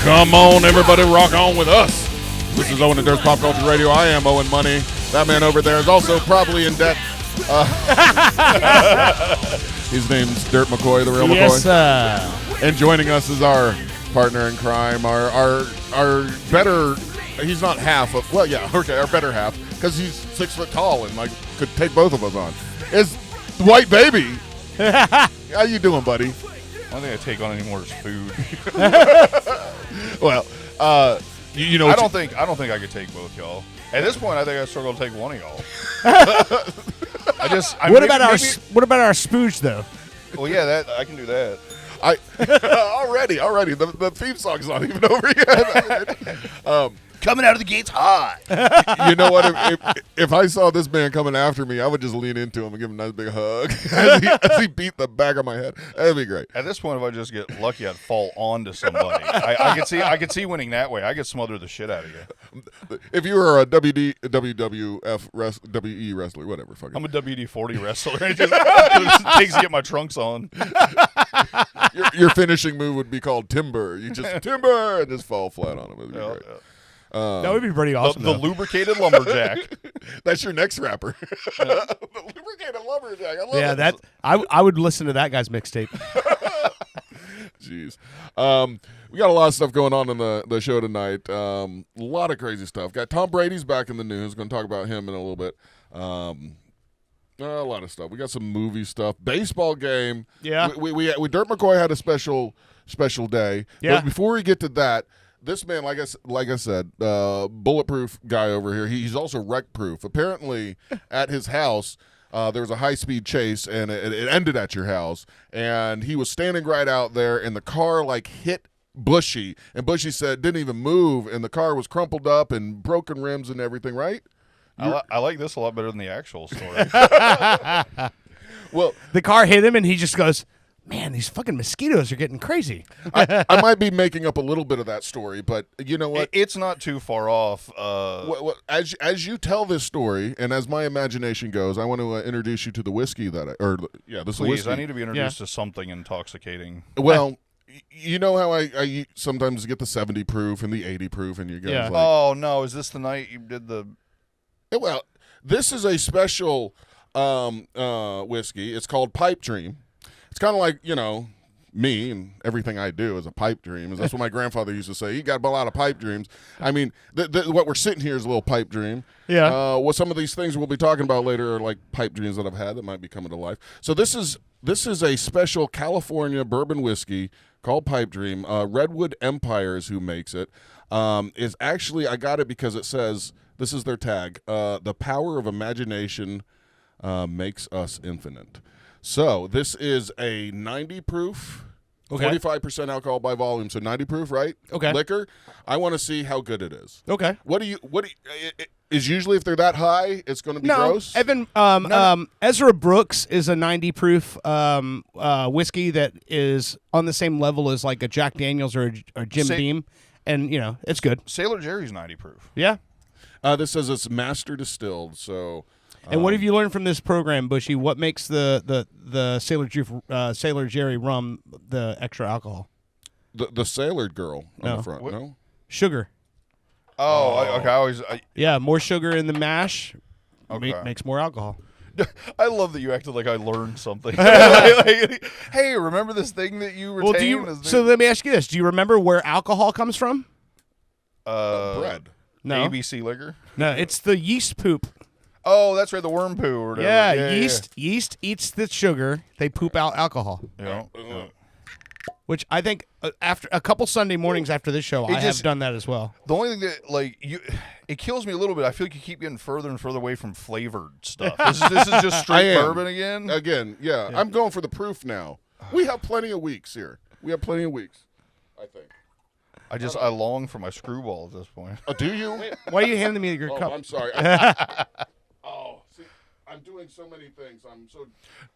Come on, everybody, rock on with us. This is Owen and Dirt's Pop Culture Radio. I am Owen Money. That man over there is also probably in debt. His name's Dirt McCoy, the real McCoy. Yes, sir. And joining us is our partner in crime, our better. He's not half of. Well, yeah, okay, our better half, because he's 6 foot tall and like could take both of us on. Is White Baby? How you doing, buddy? I don't think I take on any more food. Well, you know, I don't think I could take both y'all. At this point, I think I struggle to take one of y'all. What about our spooge though? Well, yeah, that I can do that. Already, the theme song's not even over yet. Coming out of the gates hot. You know what? If I saw this man coming after me, I would just lean into him and give him a nice big hug as he beat the back of my head. That'd be great. At this point, if I just get lucky, I'd fall onto somebody. I could see winning that way. I could smother the shit out of you. If you were a WWF WE wrestler, whatever. Fuck it. I'm a WD-40 wrestler. It just takes to get my trunks on. Your finishing move would be called timber. You just timber and just fall flat on him. It'd be great. Yeah. That would be pretty awesome. The lubricated lumberjack. That's your next rapper. The lubricated lumberjack. I love it. I would listen to that guy's mixtape. Jeez. We got a lot of stuff going on in the show tonight. A lot of crazy stuff. Got Tom Brady's back in the news. Going to talk about him in a little bit. A lot of stuff. We got some movie stuff. Baseball game. Yeah. We Dirt McCoy had a special day. Yeah. But before we get to that, this man, like I said, bulletproof guy over here. He's also wreck-proof. Apparently, at his house, there was a high-speed chase, and it ended at your house. And he was standing right out there, and the car hit Bushey, and Bushey said didn't even move, and the car was crumpled up and broken rims and everything. Right? I like this a lot better than the actual story. Well, the car hit him, and he just goes, "Man, these fucking mosquitoes are getting crazy." I might be making up a little bit of that story, but you know what? It's not too far off. As you tell this story, and as my imagination goes, I want to introduce you to the whiskey this Please, whiskey. I need to be introduced to something intoxicating. Well, you know how I sometimes get the 70 proof and the 80 proof, and you guys Oh no, is this the night you did the? Well, this is a special whiskey. It's called Pipe Dream. It's kind of like, me and everything I do is a pipe dream. That's what my grandfather used to say. He got a lot of pipe dreams. I mean, what we're sitting here is a little pipe dream. Yeah. What some of these things we'll be talking about later are like pipe dreams that I've had that might be coming to life. So this is a special California bourbon whiskey called Pipe Dream. Redwood Empire is who makes it. Is actually, I got it because it says, this is their tag, the power of imagination makes us infinite. So this is a 90 proof, 45% alcohol by volume. So 90 proof, right? Okay. Liquor. I want to see how good it is. Okay. What do you is usually if they're that high, it's going to be gross? Evan, Ezra Brooks is a 90 proof whiskey that is on the same level as like a Jack Daniels or Jim Beam, and it's good. Sailor Jerry's 90 proof. Yeah. This says it's master distilled. So. And what have you learned from this program, Bushey? What makes the Sailor Jerry rum the extra alcohol? The Sailor girl on the front. What? No. Sugar. Okay. More sugar in the mash. Okay. Makes more alcohol. I love that you acted like I learned something. Hey, remember this thing that you retained? So let me ask you this: do you remember where alcohol comes from? Bread. No. ABC liquor. No, it's the yeast poop. Oh, that's right, the worm poo or whatever. Yeah, yeast eats the sugar. They poop out alcohol. Yeah. Which I think after a couple Sunday mornings after this show, I have done that as well. The only thing that it kills me a little bit. I feel like you keep getting further and further away from flavored stuff. This is just straight bourbon again. Yeah. I'm going for the proof now. We have plenty of weeks here. I think. I long for my screwball at this point. Do you? Why are you handing me your cup? I'm sorry. See, I'm doing so many things. I'm so.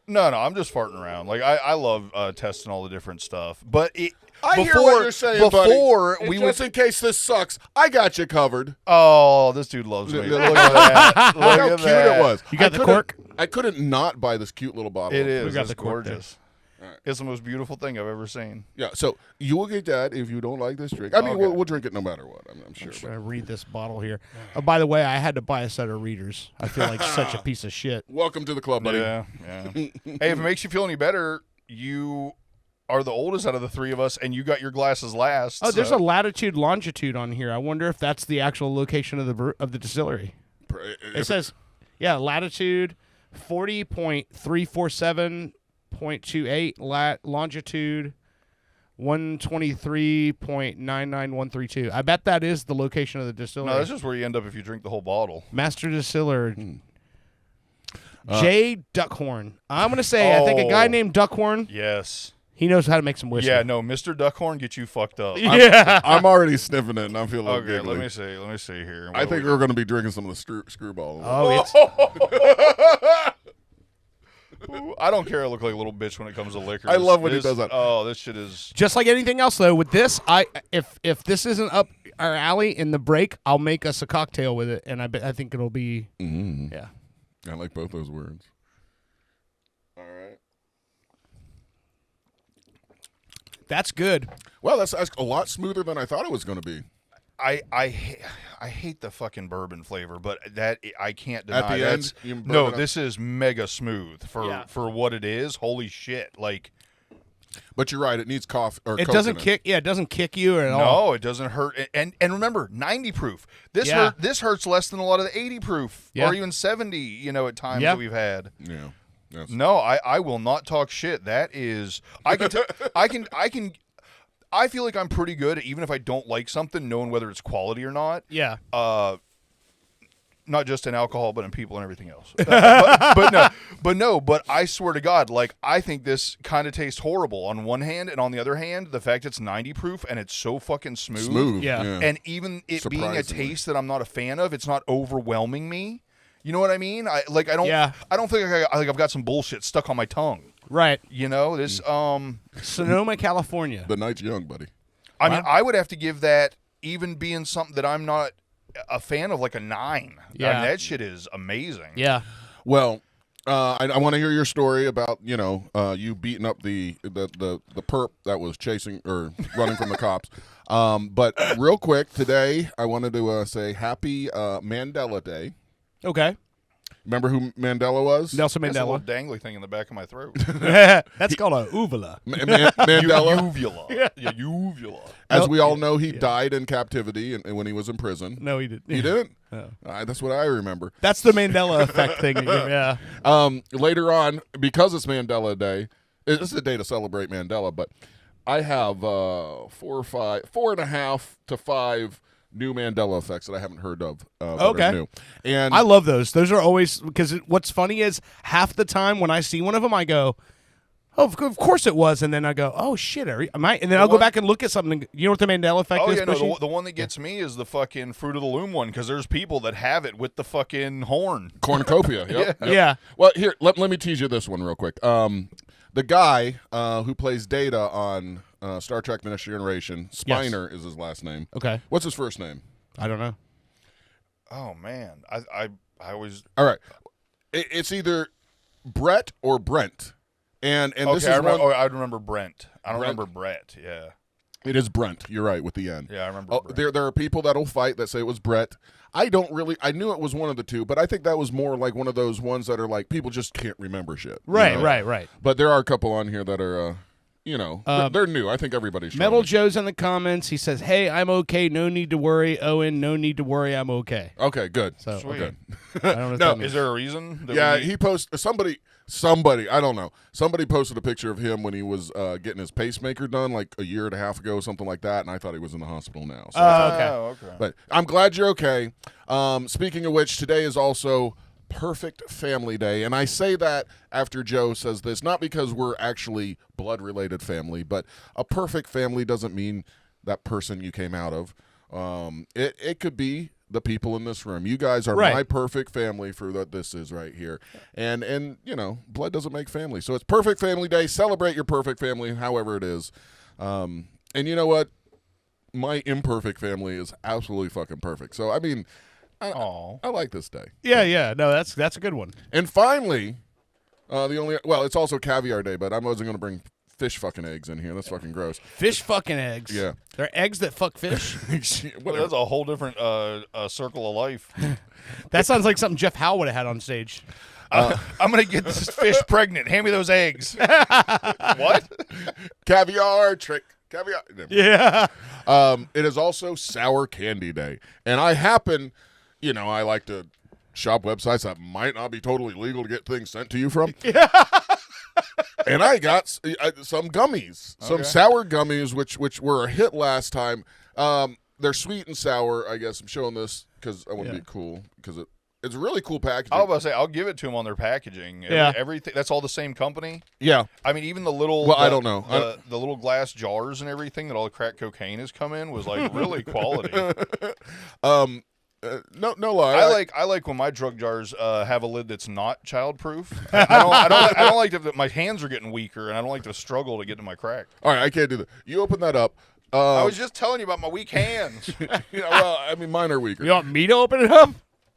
No, I'm just farting around. Like I love testing all the different stuff, but I hear what you're saying, before buddy. we Just in case this sucks, I got you covered. Oh, this dude loves me. Look Look at that. Look how at cute that. it was. You got the cork? I couldn't not buy this cute little bottle. It is. We got It's the cork gorgeous. Right. It's the most beautiful thing I've ever seen. Yeah, so you will get that if you don't like this drink. I mean, Okay. we'll drink it no matter what. I'm sure. I'm trying to read this bottle here. Oh, by the way, I had to buy a set of readers. I feel like such a piece of shit. Welcome to the club, buddy. Yeah. Hey, if it makes you feel any better, you are the oldest out of the three of us, and you got your glasses last. Oh, there's so- a latitude, longitude on here. I wonder if that's the actual location of the distillery. It says, yeah, latitude 40.347.28, longitude 123.99132. I bet that is the location of the distillery. No, that's just where you end up if you drink the whole bottle. Master distiller Jay Duckhorn. I'm going to say, I think a guy named Duckhorn, Yes. he knows how to make some whiskey. Yeah, no, Mr. Duckhorn gets you fucked up. Yeah. I'm already sniffing it, and I feel like Okay, giggling. let me see here. I think we're going to be drinking some of the screwball. Oh, it's Ooh, I don't care. I look like a little bitch when it comes to liquor. I love when he does that. Oh, this shit is. just like anything else, though. With this, if this isn't up our alley in the break, I'll make us a cocktail with it, and I think it'll be yeah. I like both those words. All right. That's good. Well, that's a lot smoother than I thought it was going to be. I hate the fucking bourbon flavor, but that I can't deny. At the That's, end, you burn no, it up. this is mega smooth Yeah. for what it is. Holy shit! Like, But you're right. It needs coffee or It doesn't kick. Yeah, it doesn't kick you at all. no, it doesn't hurt. And remember, 90 proof. This Yeah. this hurts less than a lot of the 80 proof Yeah. or even 70. You know, at times Yeah. that we've had. Yeah. Yes. No, I will not talk shit. That is, I feel like I'm pretty good, even if I don't like something, knowing whether it's quality or not. Yeah. Not just in alcohol, but in people and everything else. but I swear to God, like, I think this kind of tastes horrible on one hand, and on the other hand, the fact it's 90 proof and it's so fucking smooth. Smooth. Yeah. And even it being a Surprisingly. taste that I'm not a fan of, it's not overwhelming me. You know what I mean? I don't think I've got some bullshit stuck on my tongue. Right. You know, this Sonoma, California. The night's young, buddy. I mean, I would have to give that, even being something that I'm not a fan of, like a 9. Yeah. I mean, that shit is amazing. Yeah. Well, I want to hear your story about you beating up the perp that was chasing or running from the cops. But real quick today, I wanted to say Happy Mandela Day. Okay. Remember who Mandela was? Nelson That's a little Mandela. dangly thing in the back of my throat. That's called a uvula. Mandela. Uvula. Yeah, uvula. As we all know, he died in captivity and when he was in prison. No, he didn't. He didn't? No. That's what I remember. That's the Mandela effect thing. Yeah. Later on, because it's Mandela Day, this is a day to celebrate Mandela, but I have 4.5 to 5 new Mandela effects that I haven't heard of. That are Okay. new. And I love those. Those are always, because what's funny is half the time when I see one of them, I go, oh, of course it was. And then I go, oh, shit. And then I'll go back and look at something. You know what the Mandela effect Oh, is, yeah, no, Bushey? the one that gets me is the fucking Fruit of the Loom one, because there's people that have it with the fucking horn. cornucopia. Yep, yep. Yeah. Well, here, let me tease you this one real quick. The guy who plays Data on Star Trek The Next Generation, Spiner is his last name. Okay. What's his first name? I don't know. Oh, man. I always... All right. It's either Brett or Brent. And Okay, this is I remember, one, I remember Brent. I don't Brent? remember Brett, yeah. it is Brent. You're right with the N. Yeah, I remember Brent. There are people that'll fight that say it was Brett. I knew it was one of the two, but I think that was more like one of those ones that are like people just can't remember shit. you Right, know? right. But there are a couple on here that are, they're new. I think everybody's Metal trying Joe's in the comments. He says, hey, I'm okay. No need to worry. Owen, no need to worry. I'm okay. to- Okay, good. So, Sweet. Good. I don't know what No, that means. Is there a reason? That Yeah, we- he posted somebody. I don't know. Somebody posted a picture of him when he was getting his pacemaker done, like a year and a half ago, something like that. And I thought he was in the hospital now. So Okay. Oh, okay. but I'm glad you're okay. Speaking of which, today is also Perfect Family Day, and I say that after Joe says this, not because we're actually blood-related family, but a perfect family doesn't mean that person you came out of. It could be the people in this room. You guys are Right. my perfect family for what this is right here. And you know, blood doesn't make family. So it's Perfect Family Day. Celebrate your perfect family, however it is. And you know what? My imperfect family is absolutely fucking perfect. So I mean, I like this day. Yeah. No, that's a good one. And finally, it's also Caviar Day, but I wasn't going to bring fish fucking eggs in here. That's fucking gross. Fish fucking eggs. Yeah. They're eggs that fuck fish. Well, that's a whole different circle of life. That sounds like something Jeff Howe would have had on stage. I'm going to get this fish pregnant. Hand me those eggs. What? Caviar trick. Caviar. Yeah. It is also Sour Candy Day. And I happen, I like to shop websites that might not be totally legal to get things sent to you from. And I got some gummies, some sour gummies, which were a hit last time. They're sweet and sour, I guess. I'm showing this because I want to be cool because it's a really cool packaging. I was about to say, I'll give it to them on their packaging. Yeah. Everything. That's all the same company. Yeah. I mean, even the little. Well, I don't know. The little glass jars and everything that all the crack cocaine has come in was like really quality. No lie. I like when my drug jars have a lid that's not childproof. I don't like that my hands are getting weaker, and I don't like to struggle to get to my crack. All right, I can't do that. You open that up. I was just telling you about my weak hands. Well, I mean, mine are weaker. You want me to open it up?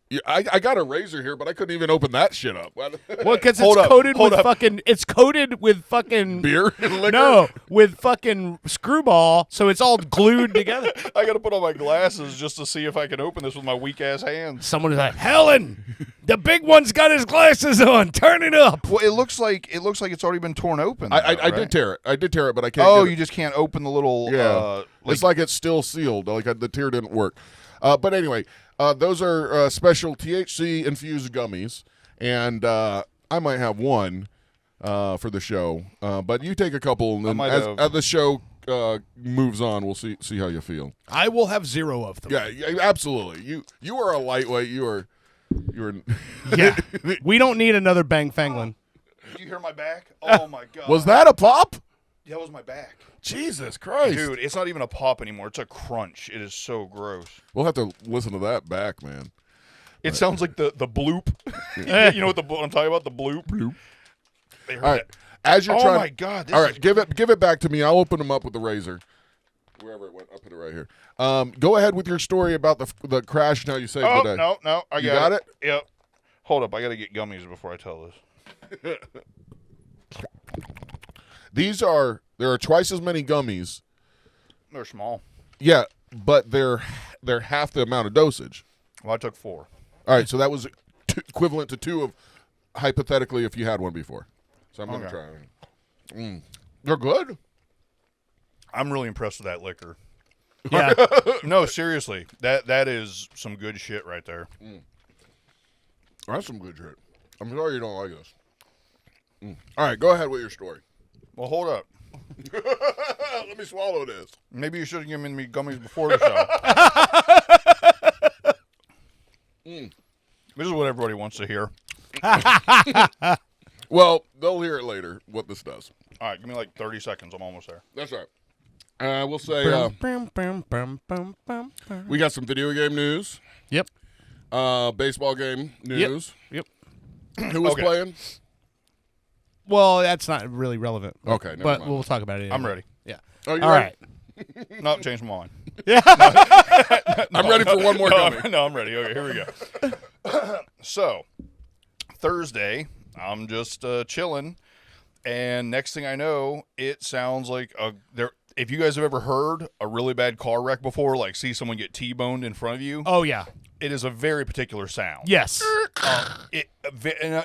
Yeah, I got a razor here, but I couldn't even open that shit up. Well, because Hold it's up, coated hold with up. fucking. It's coated with fucking Beer and liquor? No, with fucking screwball, so it's all glued together. I got to put on my glasses just to see if I can open this with my weak ass hands. Someone is like, Helen, the big one's got his glasses on. Turn it up. Well, it looks like it's already been torn open. I did tear it. I did tear it, but I can't. Oh, get it. you just can't open the little. Yeah, it's like it's still sealed. Like the tear didn't work. But anyway, those are special THC infused gummies, and I might have one for the show. But you take a couple, and then as the show moves on, we'll see how you feel. I will have 0 of them. Yeah, absolutely. You are a lightweight. You're. Yeah. We don't need another Bang Fanglin. Did you hear my back? Oh my god. Was that a pop? That was my back. Jesus Christ, Dude, it's not even a pop anymore. It's a crunch. It is so gross. We'll have to listen to that back, man. It sounds like the bloop. You know what I'm talking about? The bloop. Bloop. They heard All right, that. as you're Oh trying. my god. This All right, is- give it back to me. I'll open them up with the razor. Wherever it went, I'll put it right here. Go ahead with your story about the crash. Now you saved Oh the day. no, I You got it? Yep. Hold up, I got to get gummies before I tell this. There are twice as many gummies. They're small. Yeah, but they're half the amount of dosage. Well, I took 4. All right, so that was equivalent to 2 of hypothetically if you had one before. So I'm gonna try. They're good. I'm really impressed with that liquor. Yeah. No, seriously, that is some good shit right there. That's some good shit. I'm sorry you don't like this. All right, go ahead with your story. Well, hold up. Let me swallow this. Maybe you should have given me gummies before the show. This is what everybody wants to hear. Well, they'll hear it later what this does. All right, give me like 30 seconds. I'm almost there. That's all right. We'll say we got some video game news, Yep. baseball game news. Yep. Who was Okay. playing? Well, that's not really relevant. Okay, never but mind. we'll talk about it. I'm anyway. ready. Yeah. Oh, you All ready? right. No, change my mind. I'm ready for one more gummy. No, I'm ready. Okay, here we go. So, Thursday, I'm just chilling, and next thing I know, it sounds like there. If you guys have ever heard a really bad car wreck before, like see someone get T-boned in front of you, Oh yeah. it is a very particular sound. Yes.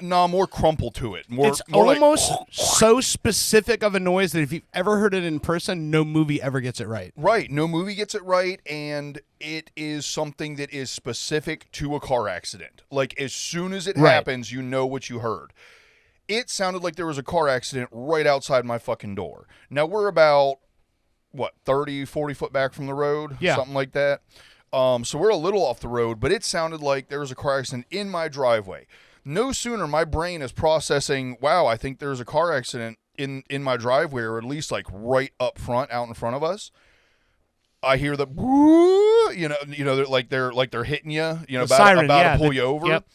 More crumple to it. More, It's more like- almost so specific of a noise that if you've ever heard it in person, no movie ever gets it right. Right. No movie gets it right, and it is something that is specific to a car accident. Like, as soon as it Right. happens, you know what you heard. It sounded like there was a car accident right outside my fucking door. Now, we're about, 30, 40 foot back from the road? Yeah. Something like that. So we're a little off the road, but it sounded like there was a car accident in my driveway. No sooner my brain is processing, wow, I think there's a car accident in my driveway, or at least like right up front, out in front of us. I hear the woo, they're hitting you, The siren, about to pull you over. Yep.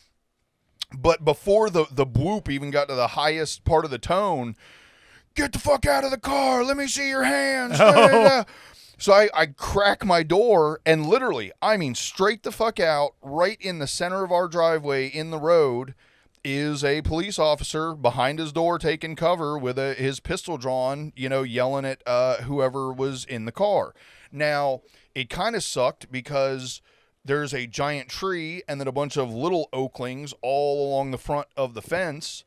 But before the whoop even got to the highest part of the tone, get the fuck out of the car. Let me see your hands. Oh. So I crack my door and literally, I mean, straight the fuck out, right in the center of our driveway in the road is a police officer behind his door taking cover with his pistol drawn, yelling at whoever was in the car. Now, it kind of sucked because there's a giant tree and then a bunch of little oaklings all along the front of the fence.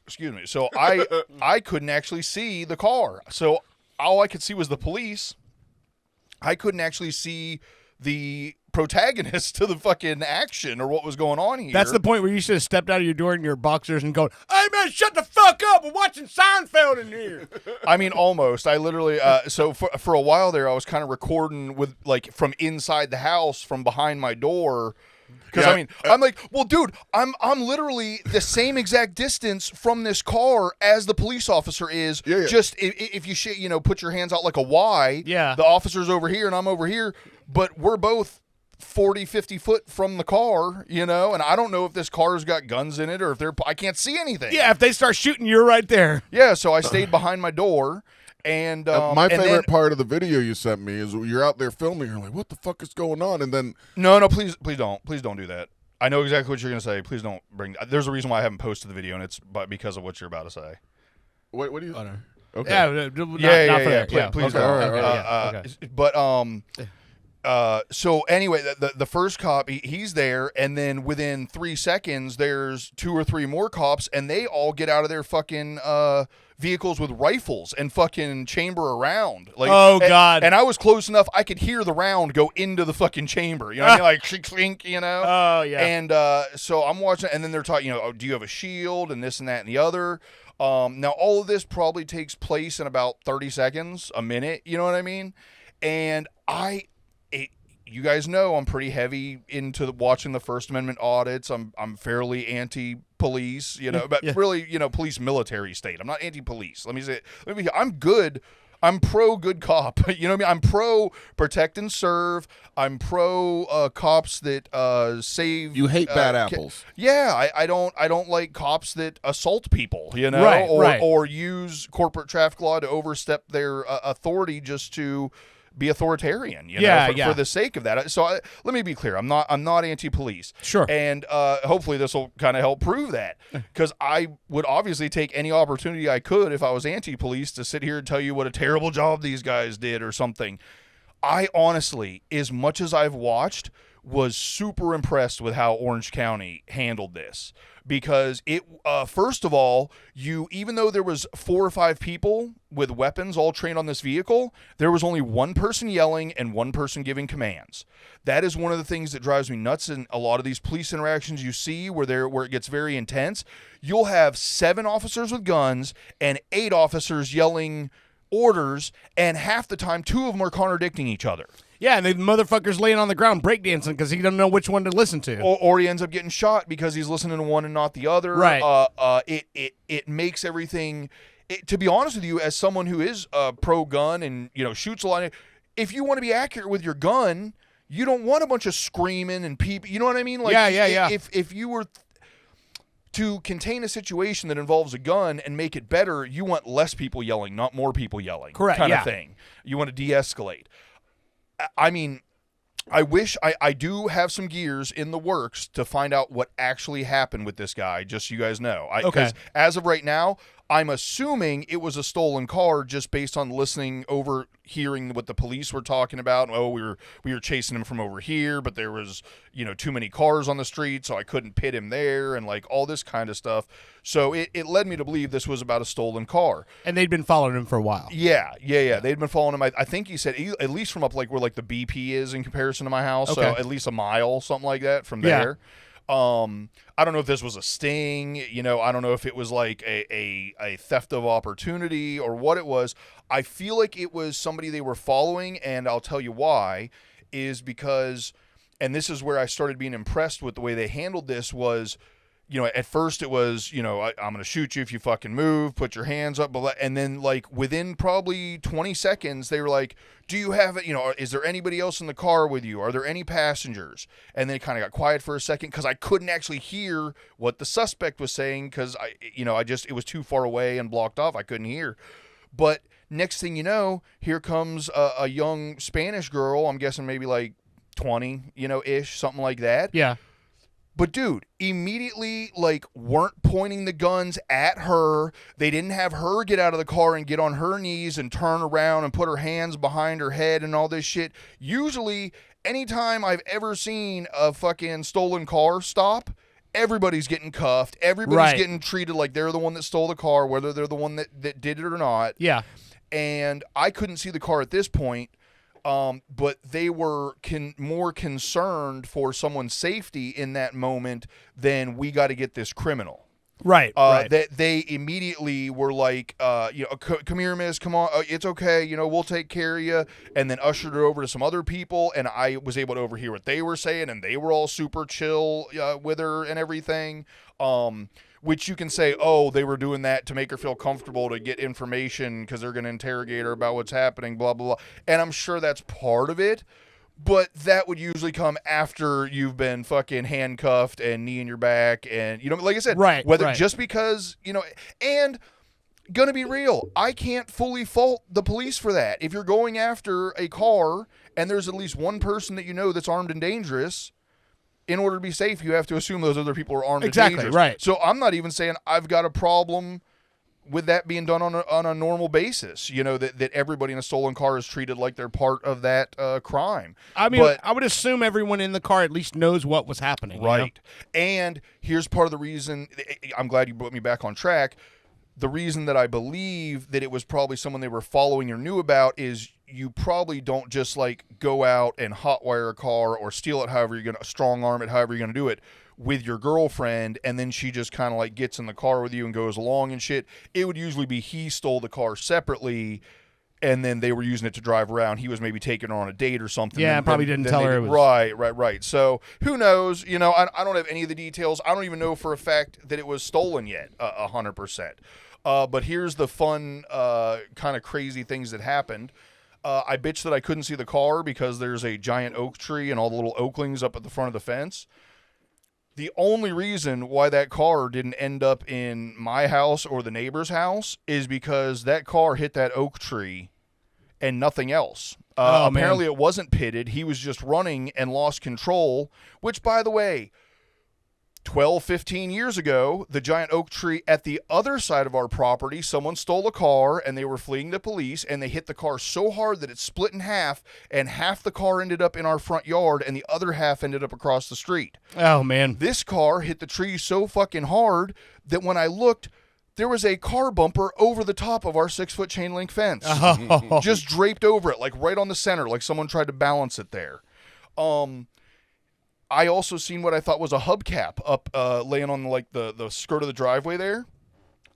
Excuse me. So I couldn't actually see the car. So all I could see was the police. I couldn't actually see the protagonist to the fucking action or what was going on here. That's the point where you should have stepped out of your door in your boxers and gone, "Hey man, shut the fuck up! We're watching Seinfeld in here." I mean, almost. I literally. So for a while there, I was kind of recording with from inside the house, from behind my door. Because Yeah. I mean, I'm like, well, dude, I'm literally the same exact distance from this car as the police officer is. Yeah. Just if you put your hands out like a Y. Yeah. The officer's over here and I'm over here, but we're both 40, 50 foot from the car, and I don't know if this car's got guns in it or if I can't see anything. Yeah, if they start shooting, you're right there. Yeah. So I stayed behind my door. And my favorite part of the video you sent me is you're out there filming. You're like, "What the fuck is going on?" And then no, please don't do that. I know exactly what you're gonna say. Please don't bring. There's a reason why I haven't posted the video, and it's because of what you're about to say. what do you? Oh, no. Okay. Yeah, not for that. Please Okay, don't. all right. Okay. But so anyway, the first cop he's there, and then within 3 seconds, there's 2 or 3 more cops, and they all get out of their fucking vehicles with rifles and fucking chamber around. Oh, God. And I was close enough, I could hear the round go into the fucking chamber. You know what I mean? Like clink, clink, Oh, yeah. And so I'm watching, and then they're talking, do you have a shield and this and that and the other. Now all of this probably takes place in about 30 seconds, a minute. You know what I mean? And you guys know I'm pretty heavy into watching the First Amendment audits. I'm fairly anti-police, but really, police military state. I'm not anti-police. I'm good. I'm pro good cop. You know what I mean? I'm pro protect and serve. I'm pro cops that save. You hate bad apples. Yeah, I don't like cops that assault people. Right, right. Or use corporate traffic law to overstep their authority just to be authoritarian, for the sake of that. So let me be clear. I'm not anti-police. Sure. And hopefully this will kind of help prove that, because I would obviously take any opportunity I could if I was anti-police to sit here and tell you what a terrible job these guys did or something. I honestly, as much as I've watched, was super impressed with how Orange County handled this, because it first of all, even though there was 4 or 5 people with weapons all trained on this vehicle, there was only one person yelling and one person giving commands. That is one of the things that drives me nuts in a lot of these police interactions you see where it gets very intense. You'll have 7 officers with guns and 8 officers yelling orders, and half the time 2 of them are contradicting each other. Yeah, and the motherfucker's laying on the ground breakdancing because he doesn't know which one to listen to. Or he ends up getting shot because he's listening to one and not the other. Right. It makes everything. To be honest with you, as someone who is pro-gun and shoots a lot, if you want to be accurate with your gun, you don't want a bunch of screaming and people. You know what I mean? Like, yeah. If you were to contain a situation that involves a gun and make it better, you want less people yelling, not more people yelling. Correct. Kind of thing. You want to de-escalate. I mean, I wish I do have some gears in the works to find out what actually happened with this guy, just so you guys know. Okay. Because as of right now, I'm assuming it was a stolen car just based on hearing what the police were talking about. Oh, we were chasing him from over here, but there was, too many cars on the street, so I couldn't pit him there, and like all this kind of stuff. So it led me to believe this was about a stolen car. And they'd been following him for a while. Yeah. They'd been following him. I think he said at least from up like where like the BP is in comparison to my house. Okay. So at least a mile, something like that from there. I don't know if this was a sting, I don't know if it was like a theft of opportunity or what it was. I feel like it was somebody they were following, and I'll tell you why, is because, and this is where I started being impressed with the way they handled this, was at first it was, I'm going to shoot you if you fucking move, put your hands up. And then, like, within probably 20 seconds, they were like, do you have it? Is there anybody else in the car with you? Are there any passengers? And then it kind of got quiet for a second because I couldn't actually hear what the suspect was saying because it was too far away and blocked off. I couldn't hear. But next thing you know, here comes a young Spanish girl. I'm guessing maybe like 20, ish, something like that. Yeah. But dude, immediately, like, weren't pointing the guns at her. They didn't have her get out of the car and get on her knees and turn around and put her hands behind her head and all this shit. Usually, anytime I've ever seen a fucking stolen car stop, everybody's getting cuffed. Everybody's getting treated like they're the one that stole the car, whether they're the one that did it or not. Yeah. And I couldn't see the car at this point. But they were more concerned for someone's safety in that moment than we got to get this criminal. Right. Right. They immediately were like, come here, miss, come on, it's okay, we'll take care of you, and then ushered her over to some other people, and I was able to overhear what they were saying, and they were all super chill with her and everything. Which you can say, they were doing that to make her feel comfortable to get information because they're going to interrogate her about what's happening, blah, blah, blah. And I'm sure that's part of it, but that would usually come after you've been fucking handcuffed and knee in your back. And, like I said, just because, and going to be real, I can't fully fault the police for that. If you're going after a car and there's at least one person that that's armed and dangerous, in order to be safe, you have to assume those other people are armed and dangerous. Right. So I'm not even saying I've got a problem with that being done on a normal basis, that everybody in a stolen car is treated like they're part of that crime. I mean, I would assume everyone in the car at least knows what was happening. Right. And here's part of the reason, I'm glad you brought me back on track. The reason that I believe that it was probably someone they were following or knew about is you probably don't just like go out and hotwire a car or steal it however you're going to strong arm it however you're going to do it with your girlfriend and then she just kind of like gets in the car with you and goes along and shit. It would usually be he stole the car separately and then they were using it to drive around. He was maybe taking her on a date or something. Yeah, probably didn't tell her it was... Right. So who knows? I don't have any of the details. I don't even know for a fact that it was stolen yet, 100%. But here's the fun, kind of crazy things that happened. I bitched that I couldn't see the car because there's a giant oak tree and all the little oaklings up at the front of the fence. The only reason why that car didn't end up in my house or the neighbor's house is because that car hit that oak tree and nothing else. Apparently it wasn't pitted. He was just running and lost control, which, by the way, 12, 15 years ago, the giant oak tree at the other side of our property, someone stole a car and they were fleeing the police and they hit the car so hard that it split in half and half the car ended up in our front yard and the other half ended up across the street. Oh, man. This car hit the tree so fucking hard that when I looked, there was a car bumper over the top of our 6-foot chain link fence. Oh. Just draped over it, like right on the center, like someone tried to balance it there. I also seen what I thought was a hubcap up laying on like the skirt of the driveway there.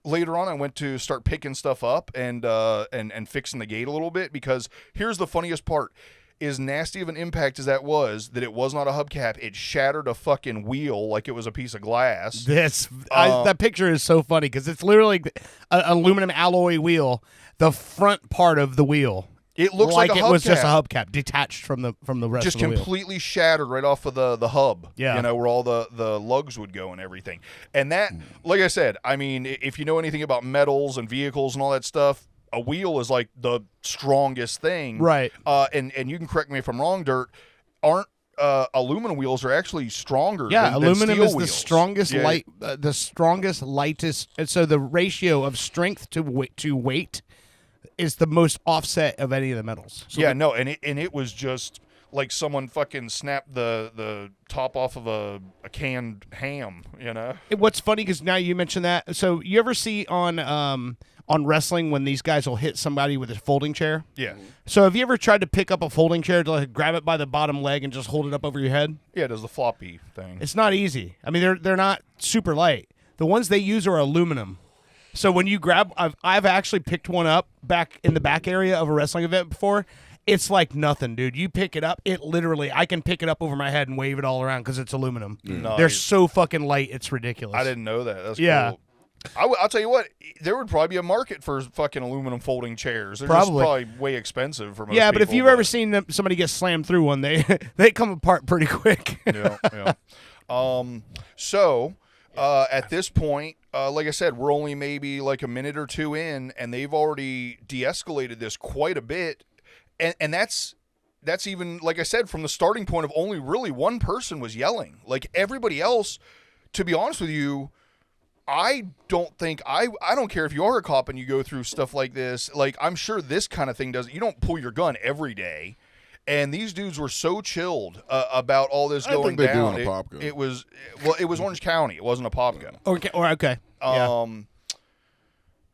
Later on, I went to start picking stuff up and fixing the gate a little bit because here's the funniest part. As nasty of an impact as that was it was not a hubcap. It shattered a fucking wheel like it was a piece of glass. That picture is so funny because it's literally an aluminum alloy wheel, the front part of the wheel. It looks like a hubcap. It was just a hubcap detached from the rest just of the wheel. Completely shattered right off of the hub. Yeah. Where all the lugs would go and everything. And that, like I said, I mean, if you know anything about metals and vehicles and all that stuff, a wheel is like the strongest thing. Right. And you can correct me if I'm wrong, Dirt. Aren't aluminum wheels are actually stronger than aluminum steel is wheels. the strongest the strongest, lightest, and so the ratio of strength to weight is the most offset of any of the metals. So and it was just like someone fucking snapped the top off of a canned ham, What's funny, because now you mentioned that, so you ever see on wrestling when these guys will hit somebody with a folding chair? Yeah. So have you ever tried to pick up a folding chair to like grab it by the bottom leg and just hold it up over your head? Yeah, it does the floppy thing. It's not easy. I mean, they're not super light. The ones they use are aluminum. So when you grab, I've actually picked one up back in the back area of a wrestling event before, It's like nothing, dude. You pick it up, I can pick it up over my head and wave it all around because it's aluminum. Nice. They're so fucking light, it's ridiculous. I didn't know that. That's Yeah. cool. I'll tell you what, there would probably be a market for fucking aluminum folding chairs. They're Probably. just probably way expensive for most Yeah, but if people, you've ever seen somebody get slammed through one, they come apart pretty quick. Yeah. So at this point, like I said, we're only maybe like a minute or two in, and they've already de-escalated this quite a bit, and that's even, like I said, from the starting point of only really one person was yelling. Like everybody else, to be honest with you, I don't care if you are a cop and you go through stuff like this. Like, I'm sure this kind of thing you don't pull your gun every day. And these dudes were so chilled about all this going think they down. do in a pop gun. It was Orange County. It wasn't a pop gun. Okay.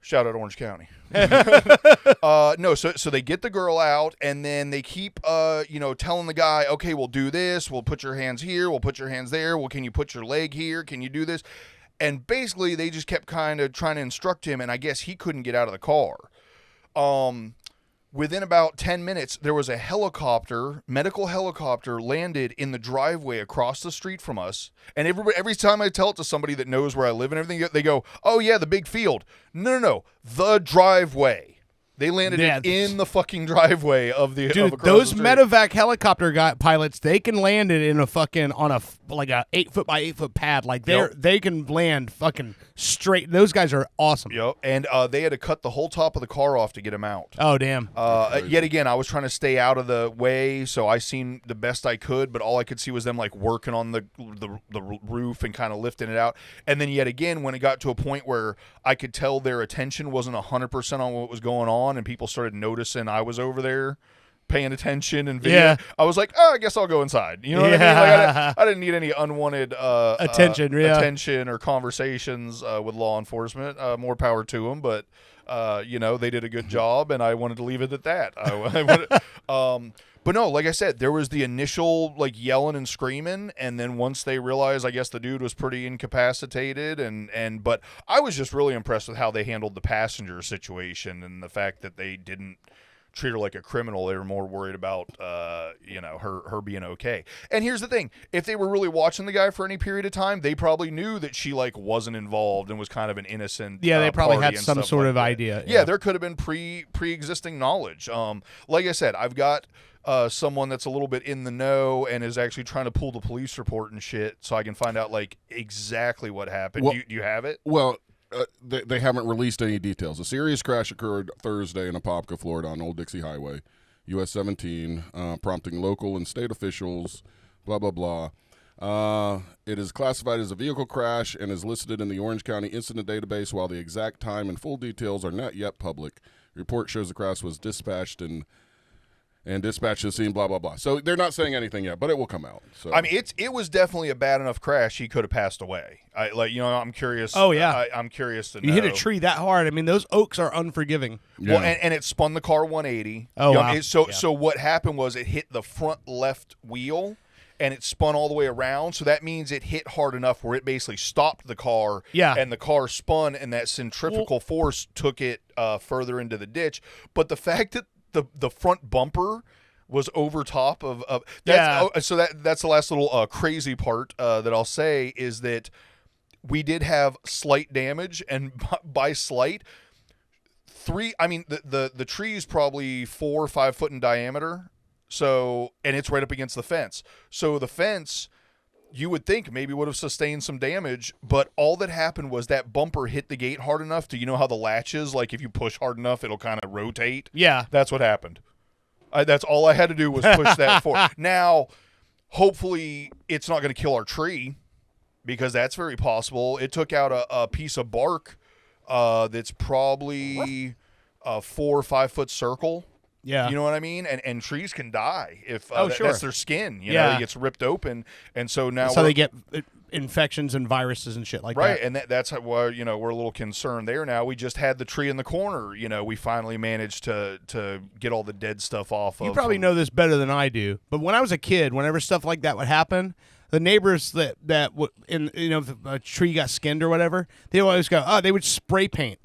Shout out Orange County. No, so they get the girl out, and then they keep telling the guy, okay, we'll do this, we'll put your hands here, we'll put your hands there, well, can you put your leg here, can you do this? And basically they just kept kind of trying to instruct him, and I guess he couldn't get out of the car. Within about 10 minutes, there was a medical helicopter landed in the driveway across the street from us. And every time I tell it to somebody that knows where I live and everything, they go, oh yeah, the big field. No, the driveway. They landed it in the fucking driveway of the dude. Of those the street. medevac helicopter pilots, they can land it in a fucking on a 8 foot by 8 foot pad. Like they can land fucking straight. Those guys are awesome. Yep, and they had to cut the whole top of the car off to get him out. Oh damn. Yet again, I was trying to stay out of the way, so I seen the best I could, but all I could see was them like working on the roof and kind of lifting it out. And then yet again, when it got to a point where I could tell their attention wasn't 100% on what was going on, and people started noticing I was over there paying attention and video, I was like, oh, I guess I'll go inside. You know what I mean? Like, I didn't need any unwanted attention or conversations with law enforcement. More power to them, but they did a good job, and I wanted to leave it at that. But no, like I said, there was the initial like yelling and screaming, and then once they realized, I guess the dude was pretty incapacitated, but I was just really impressed with how they handled the passenger situation and the fact that they didn't treat her like a criminal. They were more worried about her being okay. And here's the thing, if they were really watching the guy for any period of time, they probably knew that she like wasn't involved and was kind of an innocent they probably party had and some stuff sort like of that. idea. Yeah, there could have been pre-existing knowledge. Like I said, I've got someone that's a little bit in the know and is actually trying to pull the police report and shit so I can find out like exactly what happened. Well, do you have it? Well, they haven't released any details. A serious crash occurred Thursday in Apopka, Florida on Old Dixie Highway, US 17, prompting local and state officials, blah, blah, blah. It is classified as a vehicle crash and is listed in the Orange County Incident Database. While the exact time and full details are not yet public, the report shows the crash was dispatched and dispatched to the scene, blah, blah, blah. So they're not saying anything yet, but it will come out. So I mean, it was definitely a bad enough crash he could have passed away. I'm curious. Oh, yeah. I'm curious to know. You hit a tree that hard. I mean, those oaks are unforgiving. Yeah. Well, and it spun the car 180. Oh, wow. So what happened was it hit the front left wheel, and it spun all the way around. So that means it hit hard enough where it basically stopped the car. Yeah. And the car spun, and that centrifugal force took it further into the ditch. But the fact that the front bumper was over top of so that's the last little crazy part that I'll say is that we did have slight damage, and by slight, the tree is probably 4 or 5 foot in diameter, so, and it's right up against the fence, so the fence you would think maybe would have sustained some damage, but all that happened was that bumper hit the gate hard enough to, how the latches, like if you push hard enough it'll kind of rotate. Yeah, that's what happened. That's all I had to do was push that forward. Now, hopefully, it's not going to kill our tree, because that's very possible. It took out a piece of bark that's probably a 4 or 5 foot circle. Yeah. You know what I mean? And trees can die if sure. that's their skin. You know, it gets ripped open. And so now they get infections and viruses and shit like that. Right, and that's why we're a little concerned there now. We just had the tree in the corner. We finally managed to get all the dead stuff off. You probably know this better than I do, but when I was a kid, whenever stuff like that would happen, the neighbors if a tree got skinned or whatever, they always go, they would spray paint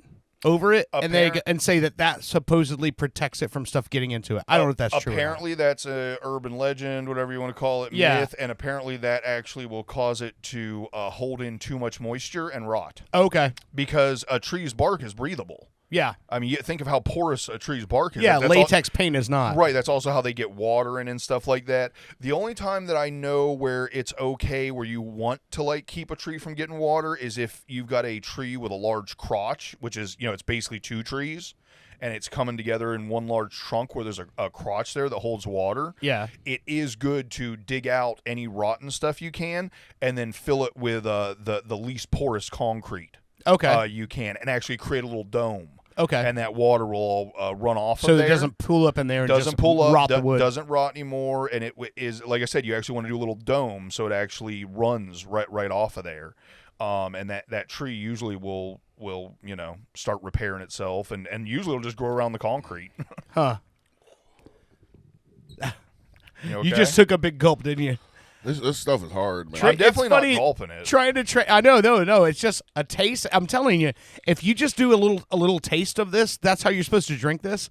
over it, and say that supposedly protects it from stuff getting into it. I don't know if that's true. Apparently, that's a urban legend, whatever you want to call it, myth, and apparently that actually will cause it to hold in too much moisture and rot. Okay. Because a tree's bark is breathable. Yeah. I mean, you think of how porous a tree's bark is. Yeah, latex paint is not. Right, that's also how they get water in and stuff like that. The only time that I know where it's okay, where you want to like keep a tree from getting water, is if you've got a tree with a large crotch, which is, it's basically two trees, and it's coming together in one large trunk where there's a crotch there that holds water. Yeah. It is good to dig out any rotten stuff you can and then fill it with the least porous concrete. Okay. You can, and actually create a little dome. Okay. And that water will all run off so of there. So it doesn't pool up in there and doesn't just pool up, rot the wood. Doesn't rot anymore. And it is, like I said, you actually want to do a little dome so it actually runs right off of there. And that tree usually will start repairing itself. And usually it'll just grow around the concrete. Huh. You okay? You just took a big gulp, didn't you? This stuff is hard, man. I'm definitely not gulping it. Trying to I know, no. It's just a taste. I'm telling you, if you just do a little taste of this, that's how you're supposed to drink this.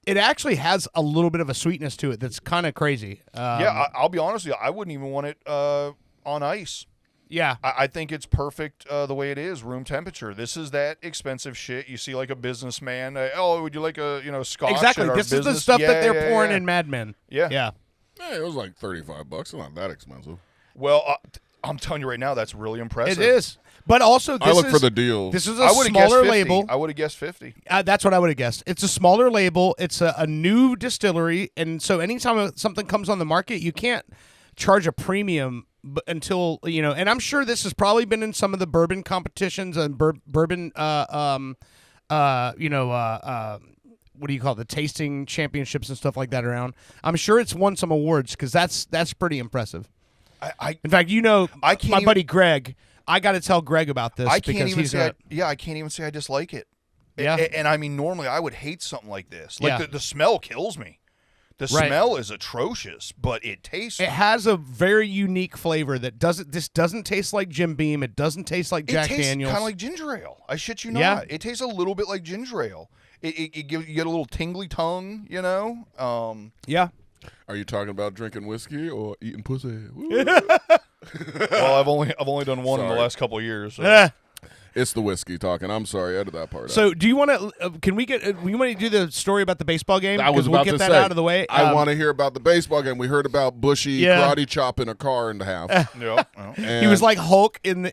It actually has a little bit of a sweetness to it that's kind of crazy. I'll be honest with you. I wouldn't even want it on ice. Yeah. I think it's perfect the way it is, room temperature. This is that expensive shit. You see like a businessman, would you like a scotch? Exactly. This is the stuff that they're pouring in Mad Men. Yeah. Yeah. Yeah, it was like $35. It's not that expensive. Well, I'm telling you right now, that's really impressive. It is. But also, I look for the deal. This is a smaller label. I would have guessed 50. That's what I would have guessed. It's a smaller label. It's a new distillery. And so anytime something comes on the market, you can't charge a premium until, and I'm sure this has probably been in some of the bourbon competitions and bourbon, what do you call it, the tasting championships and stuff like that around. I'm sure it's won some awards because that's pretty impressive. In fact, my buddy Greg, I got to tell Greg about this. I can't even say I dislike it. Yeah. And I mean, normally I would hate something like this. Like the smell kills me. The smell is atrocious, but it tastes. It has a very unique flavor that doesn't taste like Jim Beam. It doesn't taste like Jack Daniels. It tastes kind of like ginger ale. I shit you not. Yeah. It tastes a little bit like ginger ale. You get a little tingly tongue, Yeah. Are you talking about drinking whiskey or eating pussy? Well, I've only done one in the last couple of years. So. It's the whiskey talking. I'm sorry, edit that part out. So, do you want to? Can we get? You want to do the story about the baseball game? I was about we'll get to that say, out of the way. I want to hear about the baseball game. We heard about Bushey karate chopping a car into half. He was like Hulk in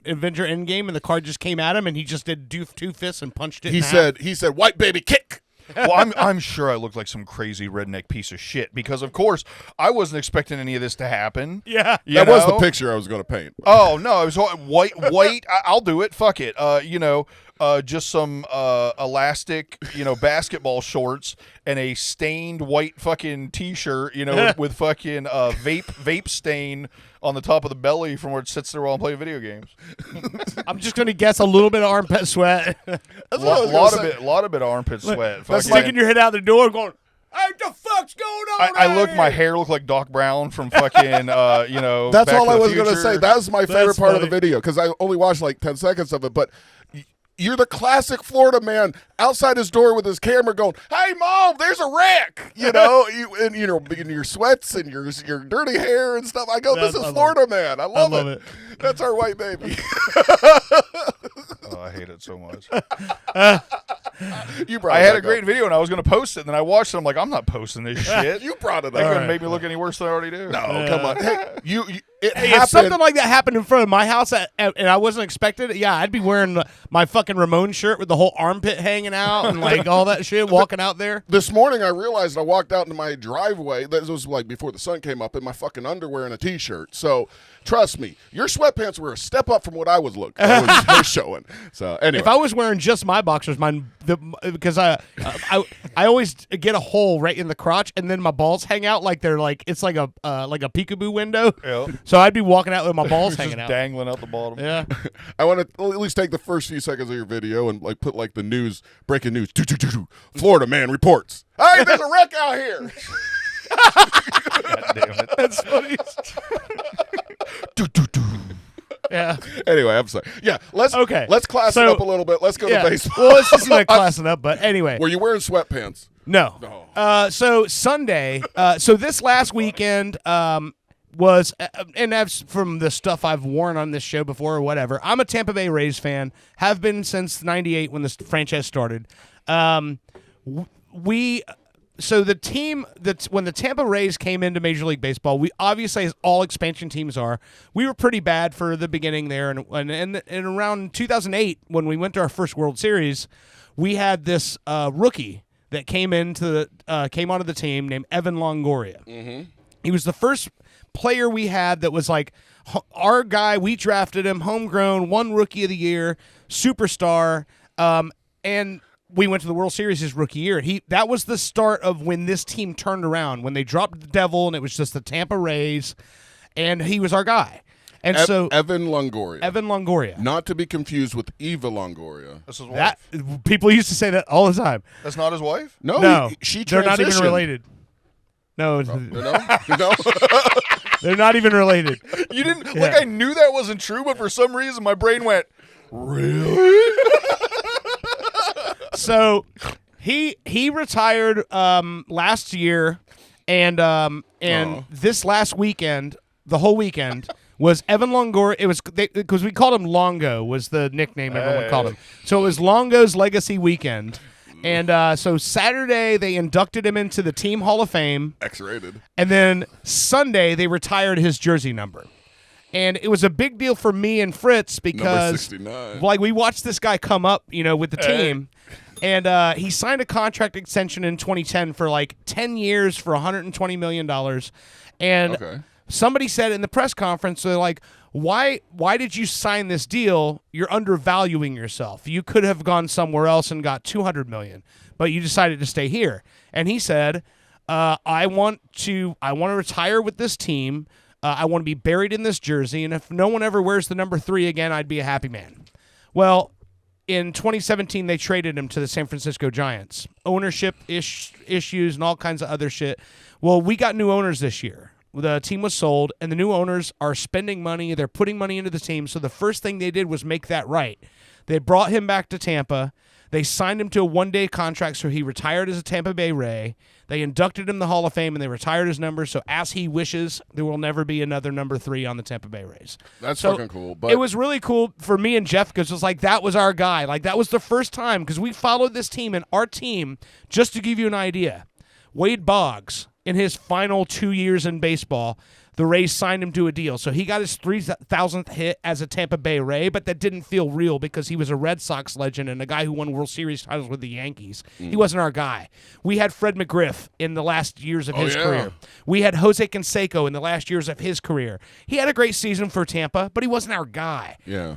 Avenger Endgame, and the car just came at him, and he just did two fists and punched it. He said, "White baby kick." Well, I'm sure I looked like some crazy redneck piece of shit because, of course, I wasn't expecting any of this to happen. Yeah, that was the picture I was going to paint. Oh no, it was white. I'll do it. Fuck it. Just some elastic, basketball shorts and a stained white fucking t-shirt, with fucking vape stain on the top of the belly from where it sits there while I'm playing video games. I'm just gonna guess a little bit of armpit sweat. A lot of bit of armpit sweat. That's sticking your head out the door, going, "Hey, what the fuck's going on?" My hair looked like Doc Brown from fucking, That's Back all to I the was going to Future. say. That was my favorite part of the funny. video because I only watched like 10 seconds of it. But you're the classic Florida man outside his door with his camera going, "Hey, Mom, there's a wreck." In your sweats and your dirty hair and stuff. I go, "This is Florida man. I love it. That's our white baby." Oh, I hate it so much. I had a great video and I was going to post it, and then I watched it. I'm like, I'm not posting this shit. You brought it up. That couldn't make me look any worse than I already do. No, come on. Hey, it Hey, happened. if something like that happened in front of my house and I wasn't expecting it, I'd be wearing my fucking Ramon shirt with the whole armpit hanging out and like all that shit, walking out there. This morning I realized I walked out into my driveway. This was like before the sun came up in my fucking underwear and a t-shirt. So trust me, your sweatpants were a step up from what I was showing. So anyway, if I was wearing just my boxers, because I always get a hole right in the crotch, and then my balls hang out like they're like it's like a peekaboo window. Yep. So I'd be walking out with my balls hanging out, dangling out the bottom. Yeah. I want to at least take the first few seconds of your video and like put like the breaking news. Florida man reports. Hey, there's a wreck out here. God damn it. That's funny. Yeah. Anyway, I'm sorry. Yeah, let's class it up a little bit. Let's go to baseball. Well, this isn't classing up, but anyway. Were you wearing sweatpants? No. So Sunday. So this last weekend was, and that's from the stuff I've worn on this show before or whatever. I'm a Tampa Bay Rays fan. Have been since '98 when this franchise started. So the team when the Tampa Rays came into Major League Baseball, we obviously, as all expansion teams are, we were pretty bad for the beginning there, and around 2008 when we went to our first World Series, we had this rookie that came onto the team named Evan Longoria. Mm-hmm. He was the first player we had that was like our guy. We drafted him, homegrown, won Rookie of the Year, superstar, and we went to the World Series his rookie year. That was the start of when this team turned around, when they dropped the devil and it was just the Tampa Rays, and he was our guy. And so Evan Longoria. Not to be confused with Eva Longoria. That's his wife. People used to say that all the time. That's not his wife? No. She they're not even related. No. They're not even related. You didn't I knew that wasn't true, but for some reason my brain went, really? So he retired last year, and this last weekend, the whole weekend was Evan Longoria. It was because we called him Longo was the nickname everyone called him. So it was Longo's Legacy weekend, and so Saturday they inducted him into the Team Hall of Fame, X-rated, and then Sunday they retired his jersey number. And it was a big deal for me and Fritz because we watched this guy come up, with the team. And he signed a contract extension in 2010 for 10 years for $120 million. And somebody said in the press conference, they're like, why did you sign this deal? You're undervaluing yourself. You could have gone somewhere else and got $200 million, but you decided to stay here. And he said, I want to retire with this team. I want to be buried in this jersey, and if no one ever wears the number 3 again, I'd be a happy man. Well, in 2017, they traded him to the San Francisco Giants. Ownership issues and all kinds of other shit. Well, we got new owners this year. The team was sold, and the new owners are spending money. They're putting money into the team, so the first thing they did was make that right. They brought him back to Tampa. They signed him to a one-day contract, so he retired as a Tampa Bay Ray. They inducted him in the Hall of Fame, and they retired his number, so as he wishes, there will never be another number 3 on the Tampa Bay Rays. That's fucking cool. But it was really cool for me and Jeff because it was like that was our guy. Like that was the first time because we followed this team, and our team, just to give you an idea, Wade Boggs, in his final 2 years in baseball, the Rays signed him to a deal. So he got his 3,000th hit as a Tampa Bay Ray, but that didn't feel real because he was a Red Sox legend and a guy who won World Series titles with the Yankees. He wasn't our guy. We had Fred McGriff in the last years of his career. We had Jose Canseco in the last years of his career. He had a great season for Tampa, but he wasn't our guy. Yeah.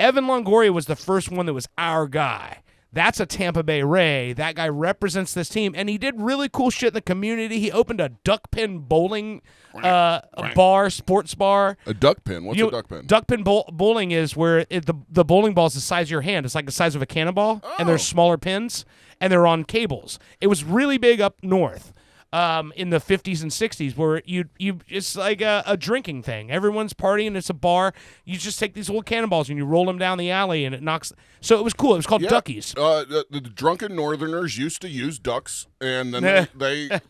Evan Longoria was the first one that was our guy. That's a Tampa Bay Ray. That guy represents this team, and he did really cool shit in the community. He opened a duck pin bowling bar, sports bar. A duck pin? What's a duck pin? Duck pin bowling is where the bowling ball is the size of your hand. It's like the size of a cannonball, and there's smaller pins, and they're on cables. It was really big up north. In the 50s and 60s where you it's like a drinking thing. Everyone's partying. It's a bar. You just take these little cannonballs and you roll them down the alley and it knocks. So it was cool. It was called Duckies. The drunken Northerners used to use ducks, and then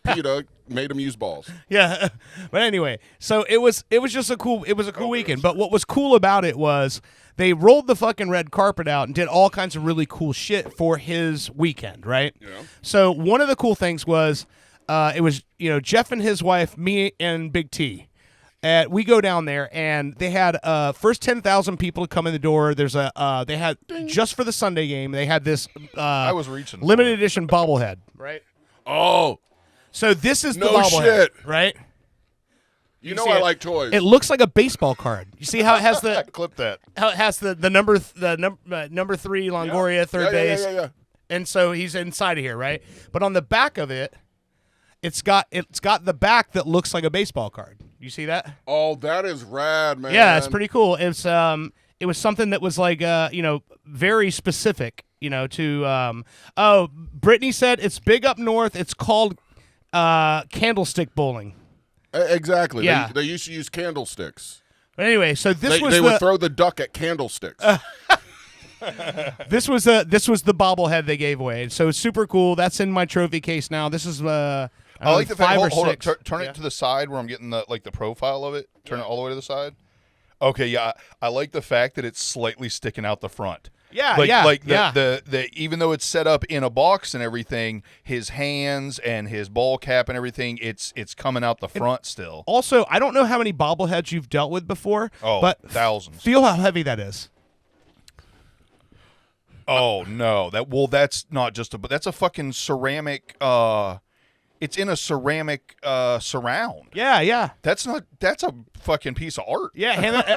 PETA made them use balls. Yeah, but anyway, so it was just a cool weekend. But what was cool about it was they rolled the fucking red carpet out and did all kinds of really cool shit for his weekend, right? Yeah. So one of the cool things was. It was, Jeff and his wife, me and Big T. We go down there, and they had first 10,000 people to come in the door. There's they had just for the Sunday game. They had this I was reaching limited edition bobblehead, right? Oh, so this is the no bobblehead, shit. right? You know I like toys. It looks like a baseball card. You see how it has the clip that? How it has the number 3 Longoria third base, yeah. And so he's inside of here, right? But on the back of it. It's got the back that looks like a baseball card. You see that? Oh, that is rad, man. Yeah, it's pretty cool. It's it was something that was like very specific, to Brittany said it's big up north. It's called candlestick bowling. Exactly. Yeah. They used to use candlesticks. But anyway, so this was they would throw the duck at candlesticks. this was the bobblehead they gave away. So it's super cool. That's in my trophy case now. This is I like the fact. 5 or Hold 6. up, turn it to the side where I'm getting the profile of it. Turn it all the way to the side. Okay, yeah, I like the fact that it's slightly sticking out the front. Yeah, The even though it's set up in a box and everything, his hands and his ball cap and everything, it's coming out the front still. Also, I don't know how many bobbleheads you've dealt with before. Oh, but thousands. Feel how heavy that is. Oh no, that's not just but that's a fucking ceramic. It's in a ceramic surround. Yeah. That's a fucking piece of art. Yeah,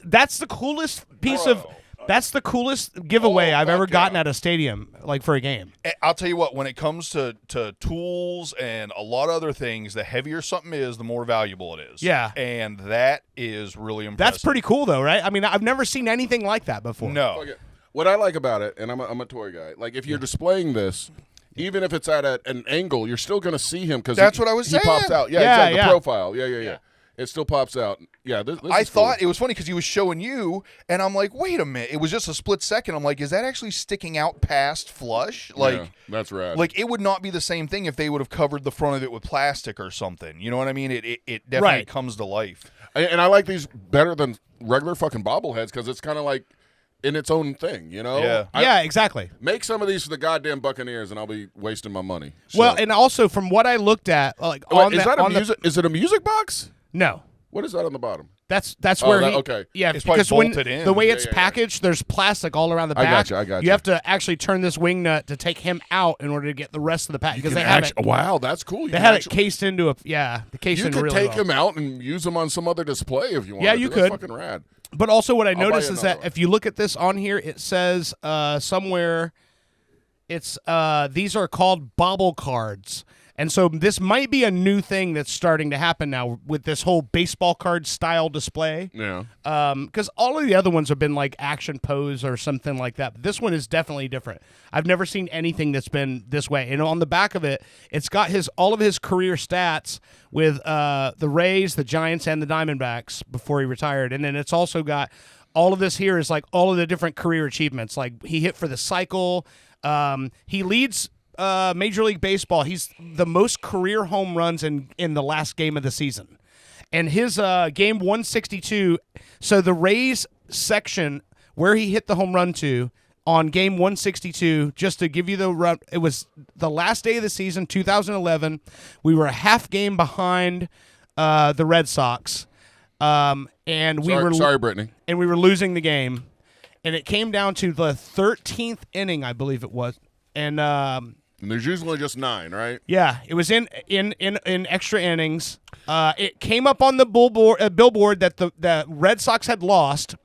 that's the coolest piece of. That's the coolest giveaway I've ever gotten at a stadium, like for a game. I'll tell you what, when it comes to tools and a lot of other things, the heavier something is, the more valuable it is. Yeah. And that is really impressive. That's pretty cool, though, right? I mean, I've never seen anything like that before. No. Okay. What I like about it, and I'm a toy guy, like if you're displaying this, even if it's at an angle, you're still going to see him because That's what I was saying. He pops out. Yeah, Yeah, exactly. yeah. The profile. Yeah. It still pops out. Yeah, this I is cool. thought it was funny because he was showing you, and I'm like, wait a minute. It was just a split second. I'm like, is that actually sticking out past flush? Like, Yeah, that's rad. Like, it would not be the same thing if they would have covered the front of it with plastic or something. You know what I mean? It definitely comes to life. And I like these better than regular fucking bobbleheads because it's kind of like in its own thing, you know? Yeah. Yeah, exactly. Make some of these for the goddamn Buccaneers, and I'll be wasting my money. So. Well, and also from what I looked at, like on is the, that a on the- music? Is it a music box? no. What is that on the bottom? That's where he. okay. Yeah, It's probably because when bolted in. the way Yeah, it's yeah. packaged, there's plastic all around the I back. got you. You have to actually turn this wing nut to take him out in order to get the rest of the pack because they have it. Wow, that's cool. They had it cased into a the case You in could really take well. him out and use him on some other display if you want. Yeah, you That's could. fucking rad. But also, what I buy noticed you is another that one. if you look at this on here, it says somewhere, it's these are called bobble cards, and so this might be a new thing that's starting to happen now with this whole baseball card style display. Yeah. Because all of the other ones have been like action pose or something like that. But this one is definitely different. I've never seen anything that's been this way. And on the back of it, it's got all of his career stats with the Rays, the Giants, and the Diamondbacks before he retired. And then it's also got all of this here is like all of the different career achievements. Like he hit for the cycle. He leads Major League Baseball. He's the most career home runs in the last game of the season. And his game 162, so the Rays section where he hit the home run to on game 162, just to give you the run, it was the last day of the season, 2011. We were a half game behind the Red Sox. And we were Sorry, Brittany. and we were losing the game. And it came down to the 13th inning, I believe it was. And And there's usually just 9, right? yeah, it was in extra innings. It came up on the billboard that the Red Sox had lost.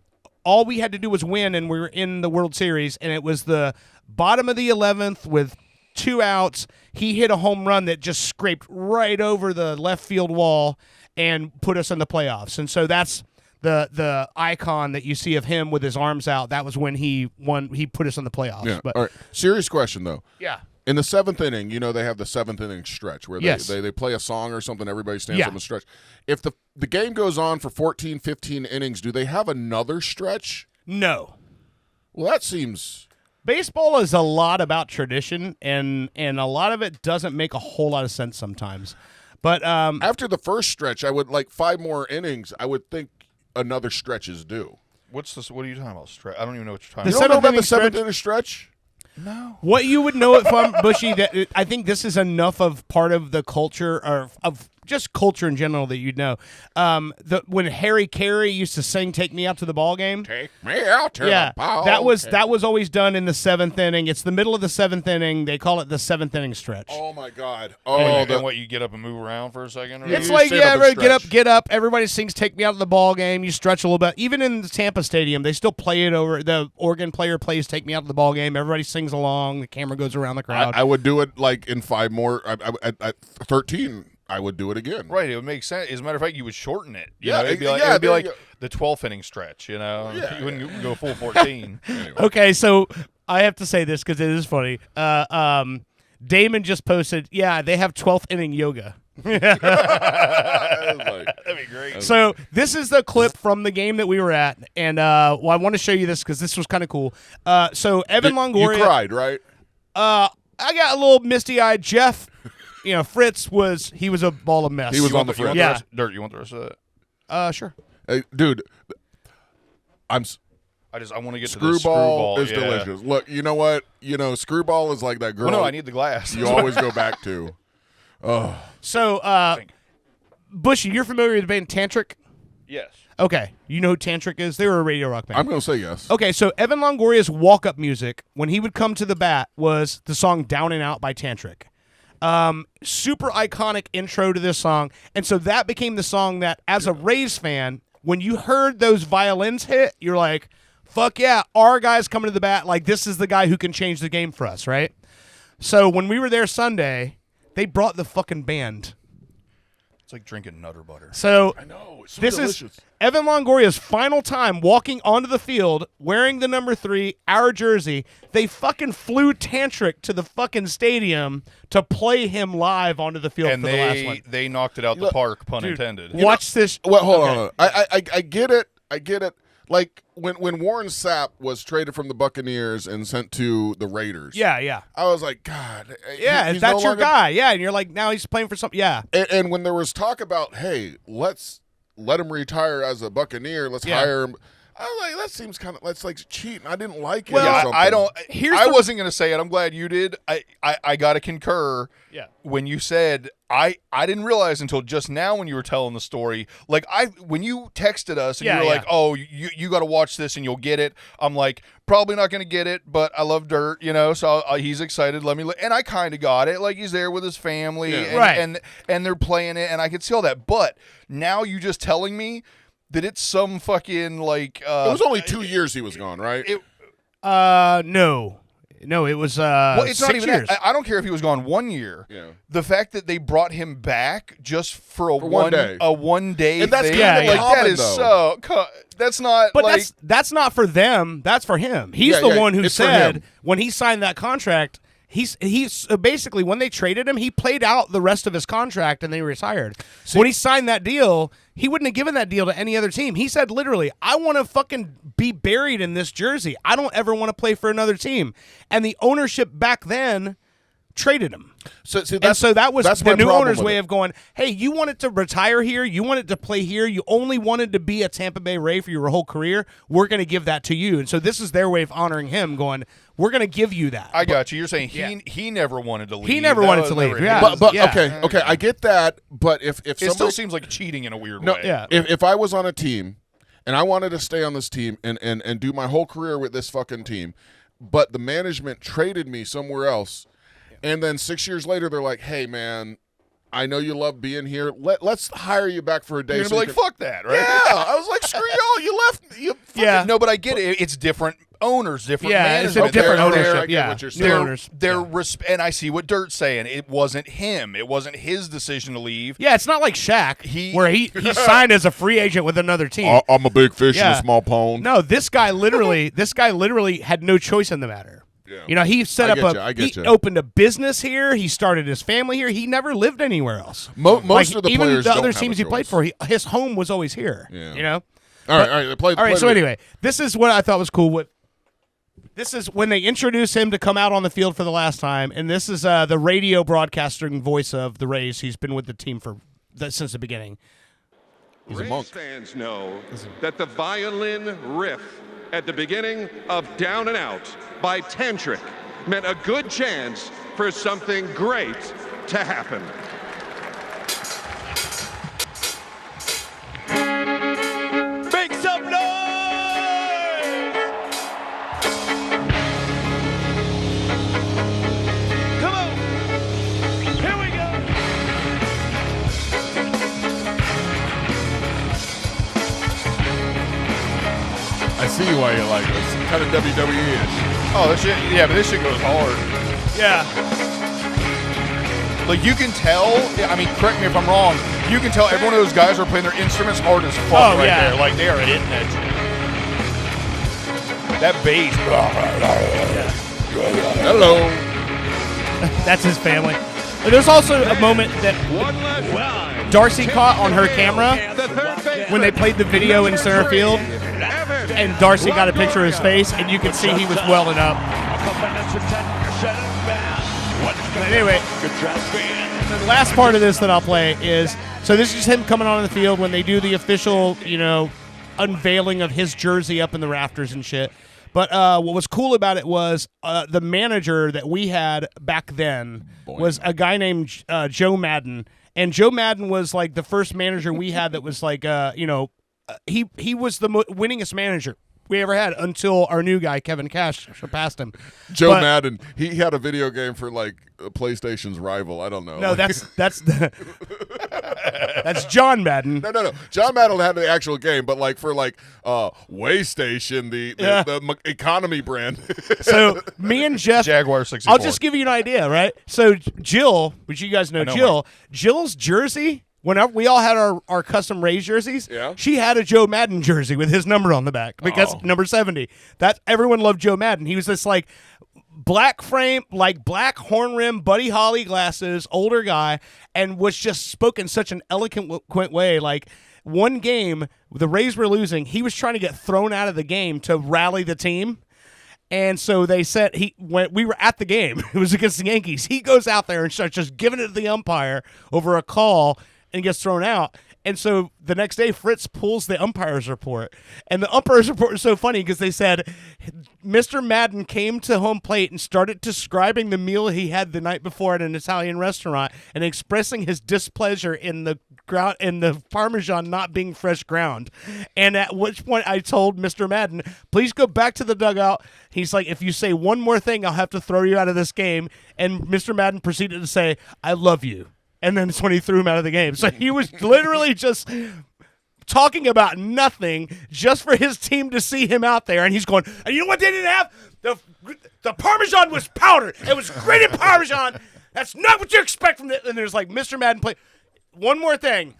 All we had to do was win, and we were in the World Series. And it was the bottom of the 11th with 2 outs. He hit a home run that just scraped right over the left field wall and put us in the playoffs. And so that's the icon that you see of him with his arms out. That was when he won. He put us in the playoffs. Yeah. But All right. Serious question, though. yeah. In the 7th inning, they have the 7th inning stretch where Yes. they play a song or something, everybody stands Yeah. on the stretch. If the game goes on for 14, 15 innings, do they have another stretch? No. Well, that seems... Baseball is a lot about tradition, and a lot of it doesn't make a whole lot of sense sometimes. But After the first stretch, I would like 5 more innings, I would think another stretch is due. What's this? What are you talking about? I don't even know what you're talking You The about. don't know about the 7th 7th inning stretch? No. what you would know it from, Bushey, that I think this is enough of part of the culture or of just culture in general that you'd know. When Harry Carey used to sing "Take Me Out to the Ball Game," Take me out to yeah, the ball. that was always done in the 7th inning. It's the middle of the 7th inning. They call it the 7th inning stretch. Oh, my God. And Oh, what, you get up and move around for a second? Or It's you like, stand yeah, up and everybody stretch. get up. Everybody sings "Take Me Out to the Ball Game." You stretch a little bit. Even in the Tampa Stadium, they still play it over. The organ player plays "Take Me Out to the Ball Game." Everybody sings along. The camera goes around the crowd. I would do it like in 5 more. At 13, I would do it again. Right, it would make sense. As a matter of fact, you would shorten it. You Yeah, know, it'd be yeah, like, it would be there like you go. the 12th inning stretch. Yeah. You wouldn't go full 14. Anyway. Okay, so I have to say this because it is funny. Damon just posted, yeah, they have 12th inning yoga. I was like, That'd be great. So this is the clip from the game that we were at, and I want to show you this because this was kind of cool. So Evan Longoria, You cried, right? I got a little misty-eyed. Jeff, Fritz was a ball of mess. He was on the front. Yeah. Dirt, you want the rest of that? Sure. Hey, dude, I want to get to Screwball this screwball. is delicious. Look, you know what? Screwball is like that girl. Well, no, I need the glass. You always go back to. Oh, So, Bushey, you're familiar with the band Tantric? Yes. Okay. You know who Tantric is? They were a radio rock band. I'm going to say yes. Okay, so Evan Longoria's walk-up music, when he would come to the bat, was the song Down and Out by Tantric. Super iconic intro to this song. And so that became the song that, as a Rays fan, when you heard those violins hit, you're like, fuck yeah, our guy's coming to the bat. Like, this is the guy who can change the game for us, right? So when we were there Sunday, they brought the fucking band. It's like drinking Nutter Butter. So I know. It's so this delicious. is Evan Longoria's final time walking onto the field wearing the number 3, our jersey. They fucking flew Tantric to the fucking stadium to play him live onto the field And for the last one. they knocked it out the park, pun intended. Watch this. Well, hold Okay. on. I get it. I get it. Like when Warren Sapp was traded from the Buccaneers and sent to the Raiders. Yeah. I was like, God. Yeah, he's that's no your longer- guy. Yeah, and you're like, now he's playing for something. Yeah. And when there was talk about, hey, let's let him retire as a Buccaneer. Let's hire him. I was like, that seems kind of that's like cheating. I didn't like it. Well, or Yeah, something. I don't. Here's I the- wasn't going to say it. I'm glad you did. I got to concur. Yeah. When you said I didn't realize until just now when you were telling the story. Like when you texted us and you were like, oh, you got to watch this and you'll get it. I'm like, probably not going to get it, but I love Dirt, So he's excited. And I kind of got it. Like he's there with his family, and they're playing it, and I could see all that. But now you just telling me that it's some fucking like It was only 2 years he was gone, right? No, it was well, it's 6 not even years. that. I don't care if he was gone 1 year. Yeah. The fact that they brought him back just for a one day. a 1 day And that's thing, kinda like common, that is though. that's not But like that's not for them. That's for him. He's Yeah, the yeah, one who it's for said him. when he signed that contract, he's basically when they traded him, he played out the rest of his contract and they retired. So when he signed that deal, he wouldn't have given that deal to any other team. He said literally, I want to fucking be buried in this jersey. I don't ever want to play for another team. And the ownership back then traded him. So that was that's the my new problem owner's with way it. of going, hey, you wanted to retire here, you wanted to play here, you only wanted to be a Tampa Bay Ray for your whole career, we're going to give that to you. And so this is their way of honoring him, going, we're going to give you that. I got you. You're saying he never wanted to leave. He never That wanted was to leave, never yeah. his- But Yeah. okay, I get that. But if It somebody, still seems like cheating in a weird no, way. Yeah. if I was on a team and I wanted to stay on this team and do my whole career with this fucking team, but the management traded me somewhere else, and then 6 years later they're like, hey man, I know you love being here. Let's hire you back for a day. You're so gonna be you like, can-" fuck that, right? Yeah, I was like, screw y'all. You left. You fucking- Yeah. No, but I get it. It's different owners, different Yeah, it's a management. different They're- ownership. I get Yeah, what you're new saying. owners. They're and I see what Dirt's saying. It wasn't him. It wasn't his decision to leave. Yeah, it's not like Shaq, where he signed as a free agent with another team. I'm a big fish in Yeah. a small pond. No, this guy literally had no choice in the matter. Yeah. He set I up get he you. opened a business here. He started his family here. He never lived anywhere else. Most of the even players the don't other have a teams he played choice. for, his home was always here. Yeah. All All right. right. So anyway, this is what I thought was cool. This is when they introduce him to come out on the field for the last time, and this is the radio broadcasting voice of the Rays. He's been with the team since the beginning. He's a monk. Rays fans know that the violin riff at the beginning of Down and Out by Tantric meant a good chance for something great to happen. Make some noise! Come on! Here we go! I see why you like this. Kind of WWE-ish. Oh, this shit. Yeah, but this shit goes hard. Yeah. Like you can tell. I mean, correct me if I'm wrong. You can tell every one of those guys are playing their instruments hard as fuck right there. Like they are hitting that shit. That bass. Hello. That's his family. But there's also a moment that One last time. Darcy caught on her camera when they played the video in center field, and Darcy got a picture of his face, and you could see he was welling up. But anyway, the last part of this that I'll play is, so this is him coming on the field when they do the official, unveiling of his jersey up in the rafters and shit. But what was cool about it was the manager that we had back then was a guy named Joe Madden. And Joe Madden was like the first manager we had that was like, he was the winningest manager we ever had until our new guy, Kevin Cash, surpassed him. Joe Madden, he had a video game for like PlayStation's rival. I don't know. No, that's John Madden. No. John Madden had the actual game, but like for like Waystation, the economy brand. So me and Jeff, Jaguar 64. I'll just give you an idea, right? So Jill, which you guys know Jill's jersey. Whenever we all had our custom Rays jerseys, she had a Joe Madden jersey with his number on the back because number 70. That everyone loved Joe Madden. He was this like black frame, like black horn rim, Buddy Holly glasses, older guy, and was just spoken such an eloquent way. Like one game, the Rays were losing. He was trying to get thrown out of the game to rally the team. And so they said when we were at the game, it was against the Yankees. He goes out there and starts just giving it to the umpire over a call and gets thrown out. And so the next day, Fritz pulls the umpire's report. And the umpire's report was so funny because they said Mr. Madden came to home plate and started describing the meal he had the night before at an Italian restaurant and expressing his displeasure in the Parmesan not being fresh ground. And at which point I told Mr. Madden, please go back to the dugout. He's like, if you say one more thing, I'll have to throw you out of this game. And Mr. Madden proceeded to say, I love you. And then it's when he threw him out of the game. So he was literally just talking about nothing just for his team to see him out there. And he's going, and you know what they didn't have? The Parmesan was powdered. It was grated Parmesan. That's not what you expect from it. And there's like, Mr. Madden play. One more thing.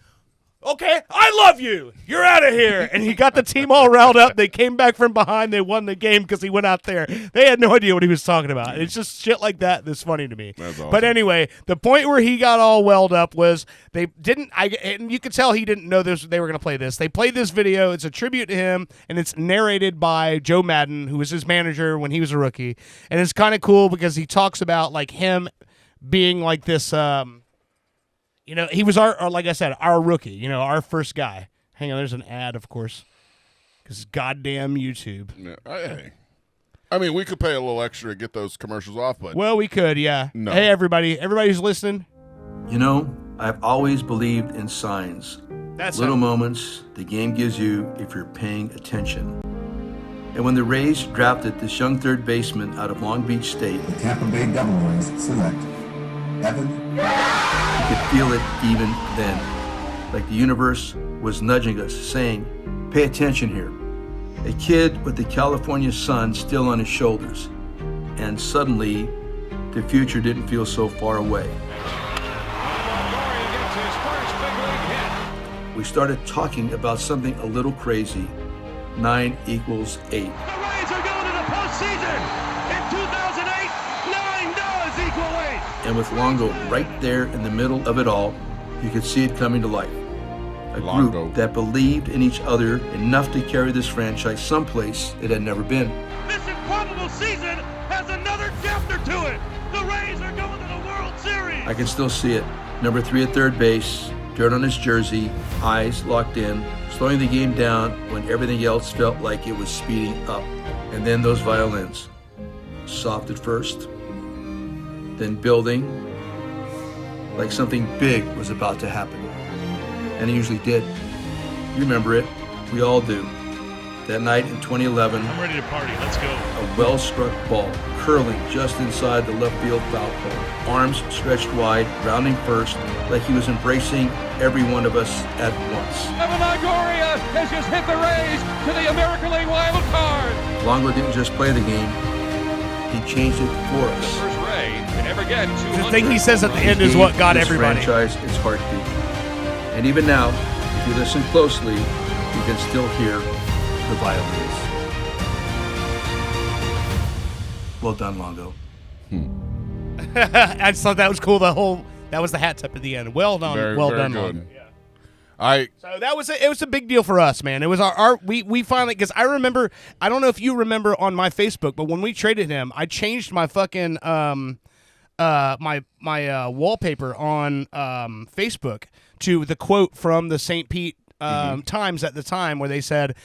Okay, I love you. You're out of here. And he got the team all riled up. They came back from behind. They won the game because he went out there. They had no idea what he was talking about. It's just shit like that that's funny to me. That's awesome. But anyway, the point where he got all welled up was they didn't. And you could tell he didn't know this. They were going to play this. They played this video. It's a tribute to him, and it's narrated by Joe Madden, who was his manager when he was a rookie. And it's kind of cool because he talks about like him being like this. He was our, like I said, our rookie, our first guy. Hang on, there's an ad, of course, because goddamn YouTube. Yeah, hey. I mean, we could pay a little extra to get those commercials off, but... Well, we could, yeah. No. Hey, everybody who's listening. I've always believed in signs. That's Little moments the game gives you if you're paying attention. And when the Rays drafted this young third baseman out of Long Beach State, The Tampa Bay Devil Rays select Evan. you could feel it even then. Like the universe was nudging us, saying, pay attention here. A kid with the California sun still on his shoulders. And suddenly, the future didn't feel so far away. We started talking about something a little crazy. 9 equals 8. The Rays are going to the postseason. In 2008, 9 does equal 8. And with Longo right there in the middle of it all, you could see it coming to life. A Longo. group that believed in each other enough to carry this franchise someplace it had never been. This improbable season has another chapter to it. The Rays are going to the World Series. I can still see it. Number 3 at third base, dirt on his jersey, eyes locked in, slowing the game down when everything else felt like it was speeding up. And then those violins. Soft at first, then building, like something big was about to happen. And it usually did. You remember it. We all do. That night in 2011, I'm ready to party. Let's go. a well-struck ball curling just inside the left field foul pole. Arms stretched wide, rounding first, like he was embracing every one of us at once. Evan Longoria has just hit the Rays to the American League wild card. Longo didn't just play the game, he changed it for us. First Ray can ever get 200. The thing he says at the end is He what got gave this everybody. franchise its heartbeat. And even now, if you listen closely, you can still hear the violins. Well done, Longo. I just thought that was cool. That was the hat tip at the end. Well done. Very, well very done, good. Longo. Yeah. So that was it was a big deal for us, man. It was we finally, because I remember, I don't know if you remember on my Facebook, but when we traded him, I changed my fucking my wallpaper on Facebook to the quote from the St. Pete Times at the time, where they said,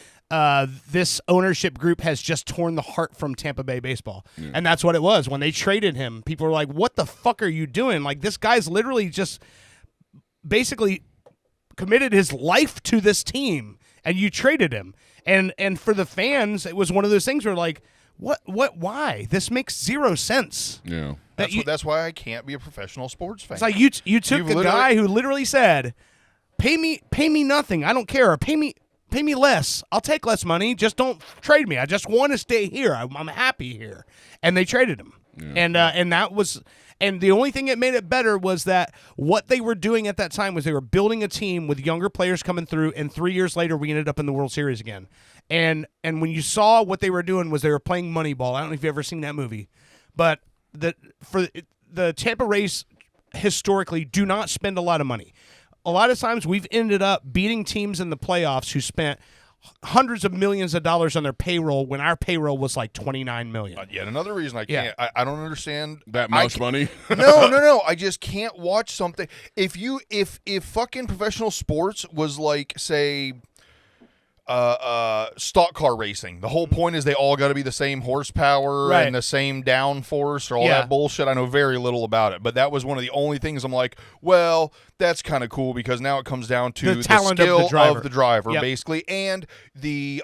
this ownership group has just torn the heart from Tampa Bay baseball. And that's what it was. When they traded him, people were like, what the fuck are you doing? Like, this guy's literally just basically committed his life to this team, and you traded him. And for the fans, it was one of those things where, like, what, why? This makes zero sense. Yeah. That's why I can't be a professional sports fan. It's like you took a guy who literally said, pay me nothing. I don't care. Or pay me less. I'll take less money. Just don't trade me. I just want to stay here. I'm happy here. And they traded him. Yeah. And that was, and the only thing that made it better was that what they were doing at that time was they were building a team with younger players coming through, and 3 years later we ended up in the World Series again. And when you saw what they were doing was they were playing Moneyball. I don't know if you've ever seen that movie, but the Tampa Rays historically do not spend a lot of money. A lot of times we've ended up beating teams in the playoffs who spent hundreds of millions of dollars on their payroll when our payroll was like $29 million. Yet another reason I can't. I don't understand that much money. No. I just can't watch something. If fucking professional sports was like, say, stock car racing, the whole point is they all got to be the same horsepower and the same downforce or all that bullshit. I know very little about it, but that was one of the only things I'm like, well, that's kind of cool, because now it comes down to the talent skill of the driver, basically, and the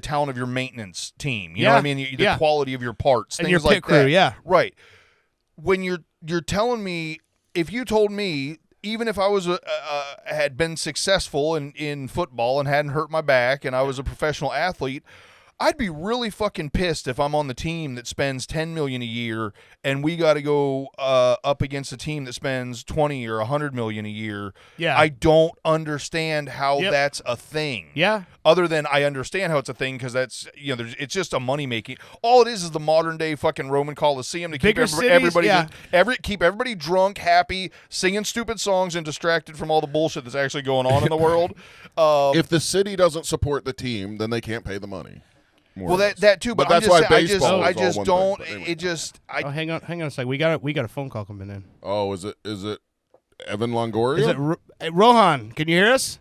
talent of your maintenance team. You know what I mean? The quality of your parts, and things your like pit crew, that. Right. When you're telling me, if you told me, even if I was had been successful in football and hadn't hurt my back and I was a professional athlete, I'd be really fucking pissed if I'm on the team that spends $10 million a year and we got to go up against a team that spends $20 or $100 million a year. Yeah, I don't understand how that's a thing. Yeah. Other than I understand how it's a thing, because that's, it's just a money making. All it is the modern day fucking Roman Coliseum to keep keep everybody drunk, happy, singing stupid songs, and distracted from all the bullshit that's actually going on in the world. If the city doesn't support the team, then they can't pay the money. Well, that too, but that's why baseball. I just don't. Anyway. Hang on a sec. We got a phone call coming in. Oh, is it Evan Longoria? Is it Rohan? Can you hear us?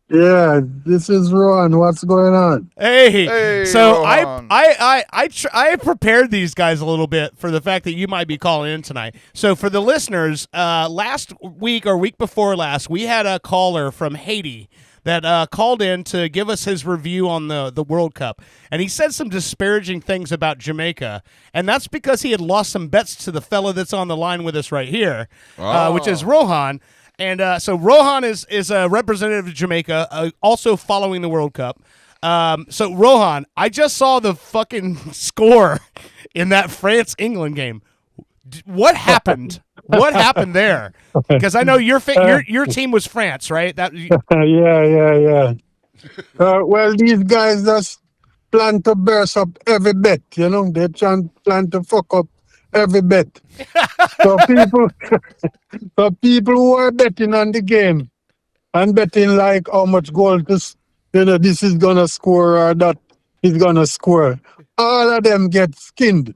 Yeah, this is Rohan. What's going on? Hey, so Rohan. I prepared these guys a little bit for the fact that you might be calling in tonight. So for the listeners, last week or week before last, we had a caller from Haiti that called in to give us his review on the World Cup. And he said some disparaging things about Jamaica. And that's because he had lost some bets to the fella that's on the line with us right here, which is Rohan. And so Rohan is a representative of Jamaica, also following the World Cup. So Rohan, I just saw the fucking score in that France-England game. What happened? What happened there? Because I know your team was France, right? Yeah. Well, these guys just plan to burst up every bet. They plan to fuck up every bet. So people who are betting on the game and betting like how much goal this is gonna score or that is gonna score, all of them get skinned.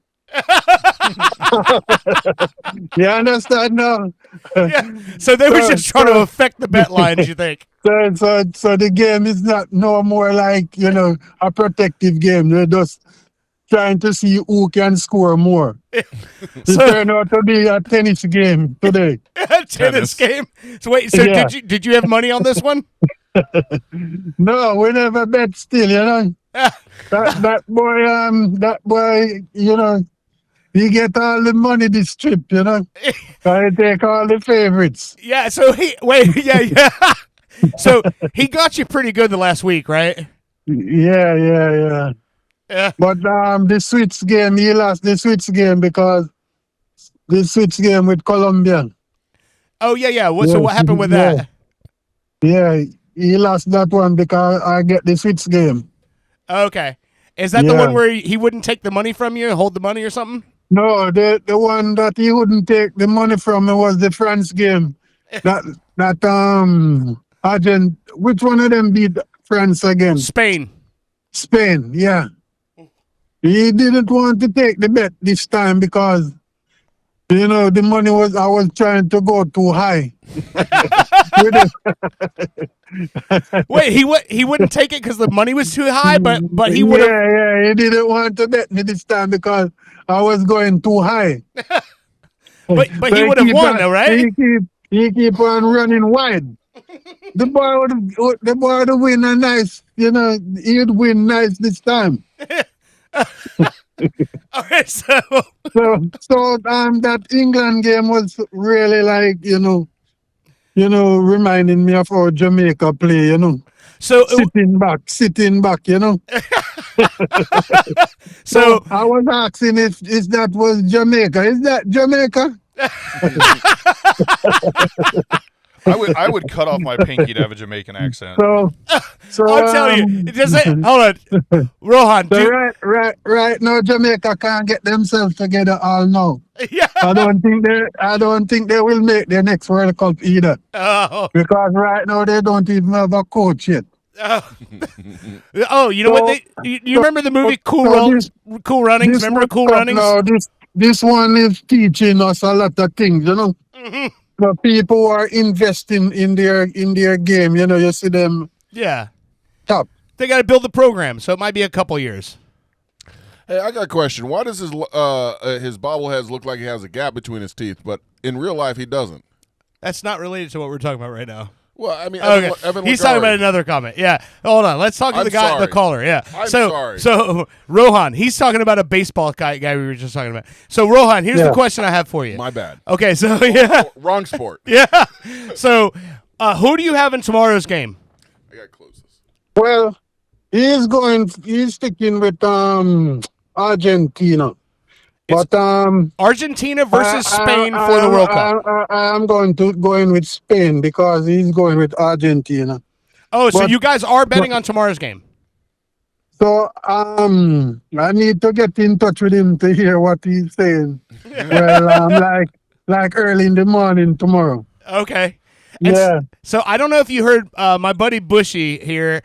You understand now? Yeah. So they were just trying to affect the bet lines, you think? So the game is not no more like, a protective game. They're just trying to see who can score more. It turned out to be a tennis game today. Tennis game? So wait, did you have money on this one? No, we never bet still, that boy, he get all the money this trip, I take all the favorites. Yeah, so so he got you pretty good the last week, right? Yeah. But the Swiss game, he lost the Swiss game because the Swiss game with Colombian. Oh, yeah. So what happened with that? Yeah, he lost that one because I get the Swiss game. Okay. Is that the one where he wouldn't take the money from you, hold the money or something? No, the one that he wouldn't take the money from me was the France game. that Which one of them beat France again? Spain. Spain, yeah. He didn't want to take the bet this time because, the money I was trying to go too high. Wait, he wouldn't take it because the money was too high, but he would have. Yeah, he didn't want to bet me this time because I was going too high. but he would have won, though, right? He keep on running wide. The boy would win a nice, he'd win nice this time. All right, so that England game was really like, reminding me of how Jamaica play, So sitting back, So I was asking if that was Jamaica. Is that Jamaica? I would cut off my pinky to have a Jamaican accent. So I'm telling you, it doesn't. Hold on, Rohan. So right now, Jamaica can't get themselves together all now. Yeah. I don't think they will make their next World Cup either. Oh. Because right now they don't even have a coach yet. Oh, you know what? You remember the movie Cool Runnings? Remember Cool Runnings? No, this one is teaching us a lot of things, Mm-hmm. The people who are investing in their game, you see them. Yeah. Top. They got to build the program, so it might be a couple years. Hey, I got a question. Why does his bobbleheads look like he has a gap between his teeth, but in real life he doesn't? That's not related to what we're talking about right now. Well, I mean, Okay. Evan He's Longoria. talking about another comment. Yeah. Hold on. Let's talk to the guy, the caller. Yeah. I'm sorry. So Rohan, he's talking about a baseball guy we were just talking about. So Rohan, here's the question I have for you. My bad. Okay. So yeah. Wrong sport. Yeah. So who do you have in tomorrow's game? I gotta close this. Well, he's sticking with Argentina. But Argentina versus Spain for the World Cup. I'm going with Spain because he's going with Argentina. Oh, so you guys are betting on tomorrow's game? So I need to get in touch with him to hear what he's saying. Well, like early in the morning tomorrow. Okay. Yeah. So I don't know if you heard my buddy Bushey here.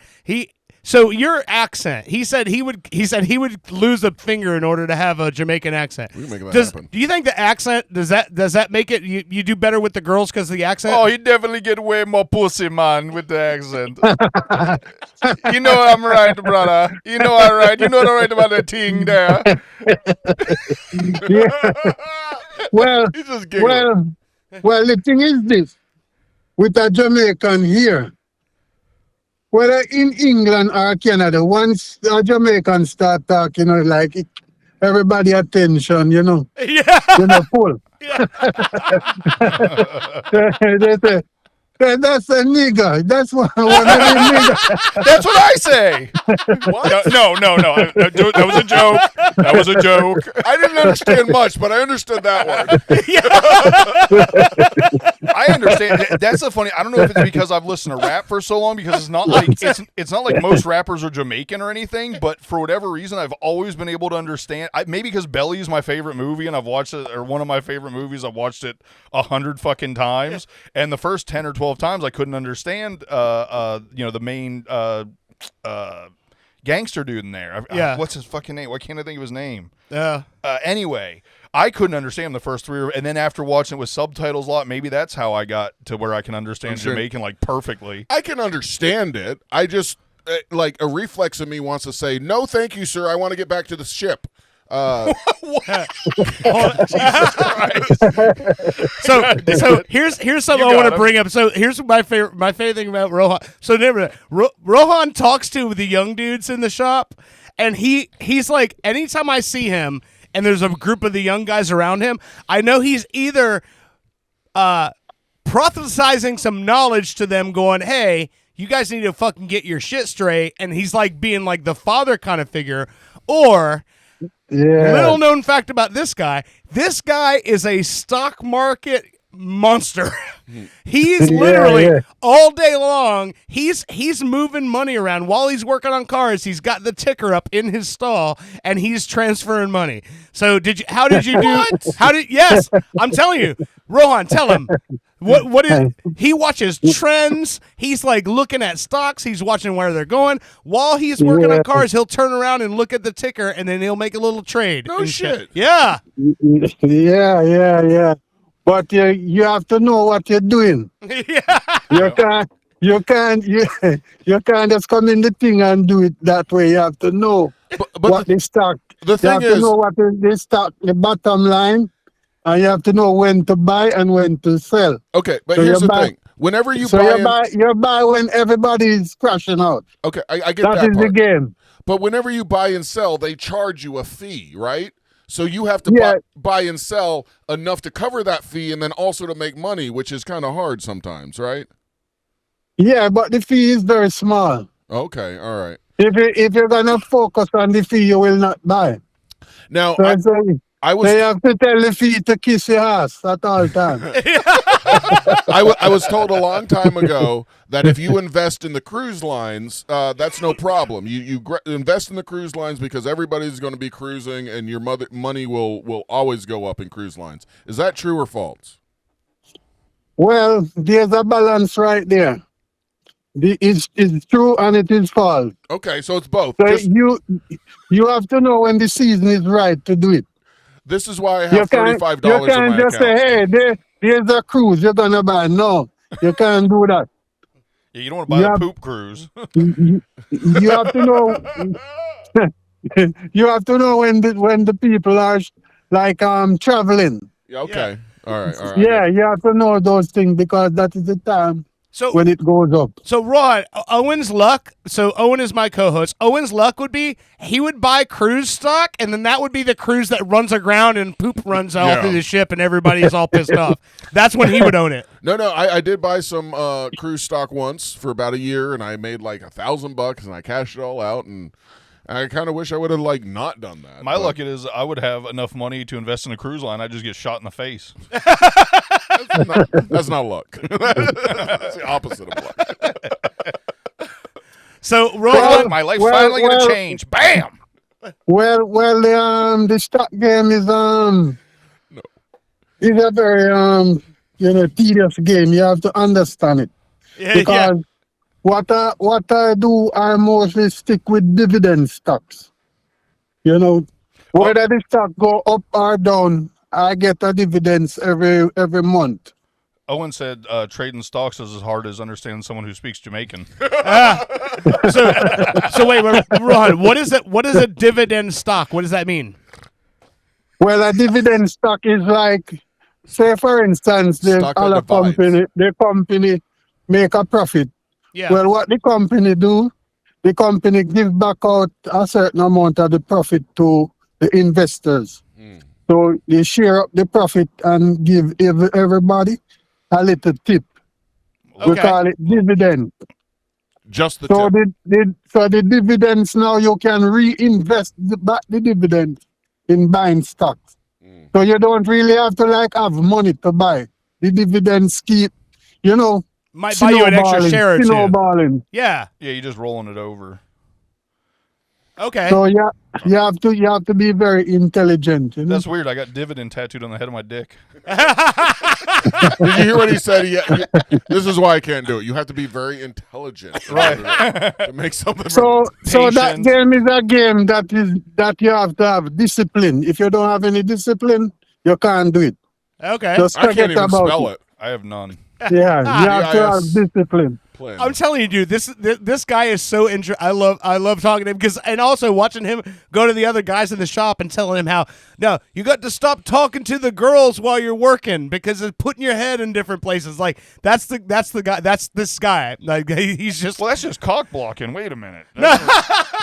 So your accent, he said he would lose a finger in order to have a Jamaican accent. We can make that happen. Do you think the accent does that make it you do better with the girls because of the accent? Oh, he definitely get way more pussy, man, with the accent. You know I'm right, brother. You know I'm right. You know I'm right about the thing there. Yeah. Well, He just giggled. well, the thing is this: with a Jamaican here, whether in England or Canada, once a Jamaican start talking, everybody attention, Yeah. Pull. Yeah. They say, that's a nigga. That's one of the niggas. That's what I say. What? No. That was a joke. That was a joke. I didn't understand much, but I understood that word. I understand. That's the funny. I don't know if it's because I've listened to rap for so long, because it's not like most rappers are Jamaican or anything, but for whatever reason, I've always been able to understand. Maybe because Belly is my favorite movie, and I've watched it, or one of my favorite movies. I've watched it 100 fucking times, and the first 10 or 12 times I couldn't understand. The main gangster dude in there. Yeah. What's his fucking name? Why can't I think of his name? Yeah. Anyway, I couldn't understand the first three, and then after watching it with subtitles a lot, maybe that's how I got to where I can understand Jamaican perfectly. I can understand it. I just a reflex of me wants to say, "No, thank you, sir. I want to get back to the ship." So here's something I want to bring up. So here's my favorite thing about Rohan. So Rohan talks to the young dudes in the shop, and he's like, anytime I see him and there's a group of the young guys around him, I know he's either prophesizing some knowledge to them, going, "Hey, you guys need to fucking get your shit straight," and he's like being like the father kind of figure, or little known fact about this guy is a stock market monster. He's literally all day long, he's moving money around while he's working on cars. He's got the ticker up in his stall and he's transferring money. So yes, I'm telling you, Rohan, tell him What is he watches trends? He's like looking at stocks. He's watching where they're going. While he's working on cars, he'll turn around and look at the ticker, and then he'll make a little trade. No shit. Yeah. Yeah. But you have to know what you're doing. Yeah. You can't just come in the thing and do it that way. You have to know what the stock. The thing you have is, to know what the stock, the bottom line, and you have to know when to buy and when to sell. okay, but So here's you the buy- thing. Whenever you So buy, you buy when everybody's crashing out. okay, I get That that is the part. game. But whenever you buy and sell, they charge you a fee, right? So you have to Yeah. buy and sell enough to cover that fee and then also to make money, which is kind of hard sometimes, right? Yeah, but the fee is very small. Okay, all right. If you're gonna focus on the fee, you will not buy. Now, So I was they have to tell the fee to kiss your ass at all times. I was told a long time ago that if you invest in the cruise lines, that's no problem. You invest in the cruise lines because everybody's going to be cruising, and your money will always go up in cruise lines. Is that true or false? Well, there's a balance right there. It's true and it is false. Okay, so it's both. So you have to know when the season is right to do it. This is why I You have can't, $35 you in can't my just account. say, hey, there's a cruise you're gonna buy. No, you can't do that. Yeah, you don't want to buy Yeah. the poop cruise. You have to know. You have to know when the people are like traveling. Yeah, okay. All right. Yeah, you have to know those things because that is the time So when it goes up. So, Ron, Owen's luck. So, Owen is my co-host. Owen's luck would be he would buy cruise stock, and then that would be the cruise that runs aground and poop runs all Yeah. through the ship, and everybody is all pissed off. That's when he would own it. No, I did buy some cruise stock once for about a year, and I made like $1,000, and I cashed it all out, and I kind of wish I would have like not done that. My but luck is I would have enough money to invest in a cruise line. I just get shot in the face. That's not luck. That's the opposite of luck. So, Well, Ron, my life well, finally well- gonna change. Bam! Well, the stock game is is a very tedious game. You have to understand it because what I do, I mostly stick with dividend stocks. You know, whether the stock go up or down, I get a dividends every month. Owen said trading stocks is as hard as understanding someone who speaks Jamaican. so wait, Ron, what is it? What is a dividend stock? What does that mean? Well, a dividend stock is like, say for instance, the Stock that other divides. the company make a profit. Yeah. Well, what the company do, the company give back out a certain amount of the profit to the investors. So they share up the profit and give everybody a little tip. We Okay. call it dividend. Just the So tip. the dividends now you can reinvest back the dividends in buying stocks. So you don't really have to have money to buy. The dividends keep, Might buy you an extra share or two. snowballing. Yeah. Yeah, you're just rolling it over. Okay. So you have to be very intelligent. That's weird. I got dividend tattooed on the head of my dick. Did you hear what he said? This is why I can't do it. You have to be very intelligent, right, to make something. So that Patience. game is a game that you have to have discipline. If you don't have any discipline, you can't do it. Okay. Just I can't forget even about spell it. it. I have none. Yeah, you have to have DIS. discipline. Plan. I'm telling you, dude, this guy is so I love talking to him and also watching him go to the other guys in the shop and telling him how no, you got to stop talking to the girls while you're working because it's putting your head in different places. Like that's the guy. That's this guy. Like he's just Well, that's just cock blocking. Wait a minute.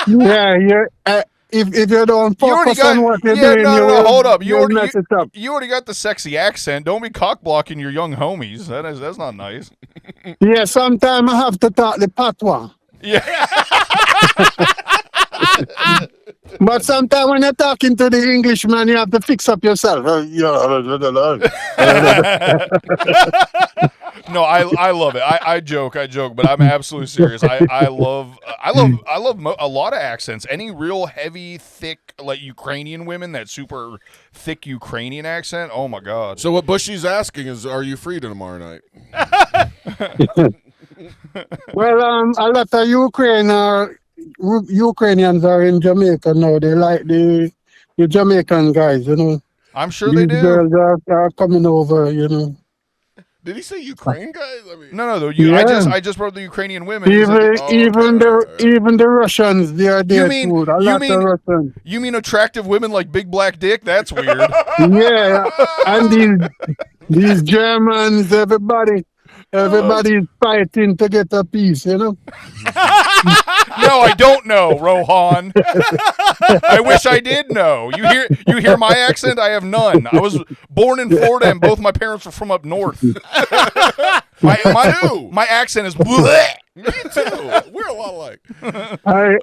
Yeah. If you don't You already focus on what you're doing, no, hold up. you'll mess it up. You already got the sexy accent. Don't be cock blocking your young homies. That's not nice. Yeah, sometimes I have to talk the patois. Yeah. But sometimes when you're talking to the Englishman, you have to fix up yourself. No, I love it. I joke, but I'm absolutely serious. I love a lot of accents. Any real heavy, thick, like Ukrainian women, that super thick Ukrainian accent. Oh my god. So what Bushey's asking is, are you free tomorrow night? Well, a lot of Ukrainians are in Jamaica now. They like the Jamaican guys, you know. I'm sure These they do. girls are coming over, you know. Did he say Ukraine guys? I mean, No. Yeah. I just brought the Ukrainian women. Even okay. even the Russians, they are there too. A lot of Russians. You mean attractive women like Big Black Dick? That's weird. Yeah, and these Germans, everybody's fighting to get a piece, you know. No, I don't know, Rohan. I wish I did know. You hear my accent? I have none. I was born in Florida, and both my parents were from up north. My accent is. Bleh. Me too. We're a lot alike.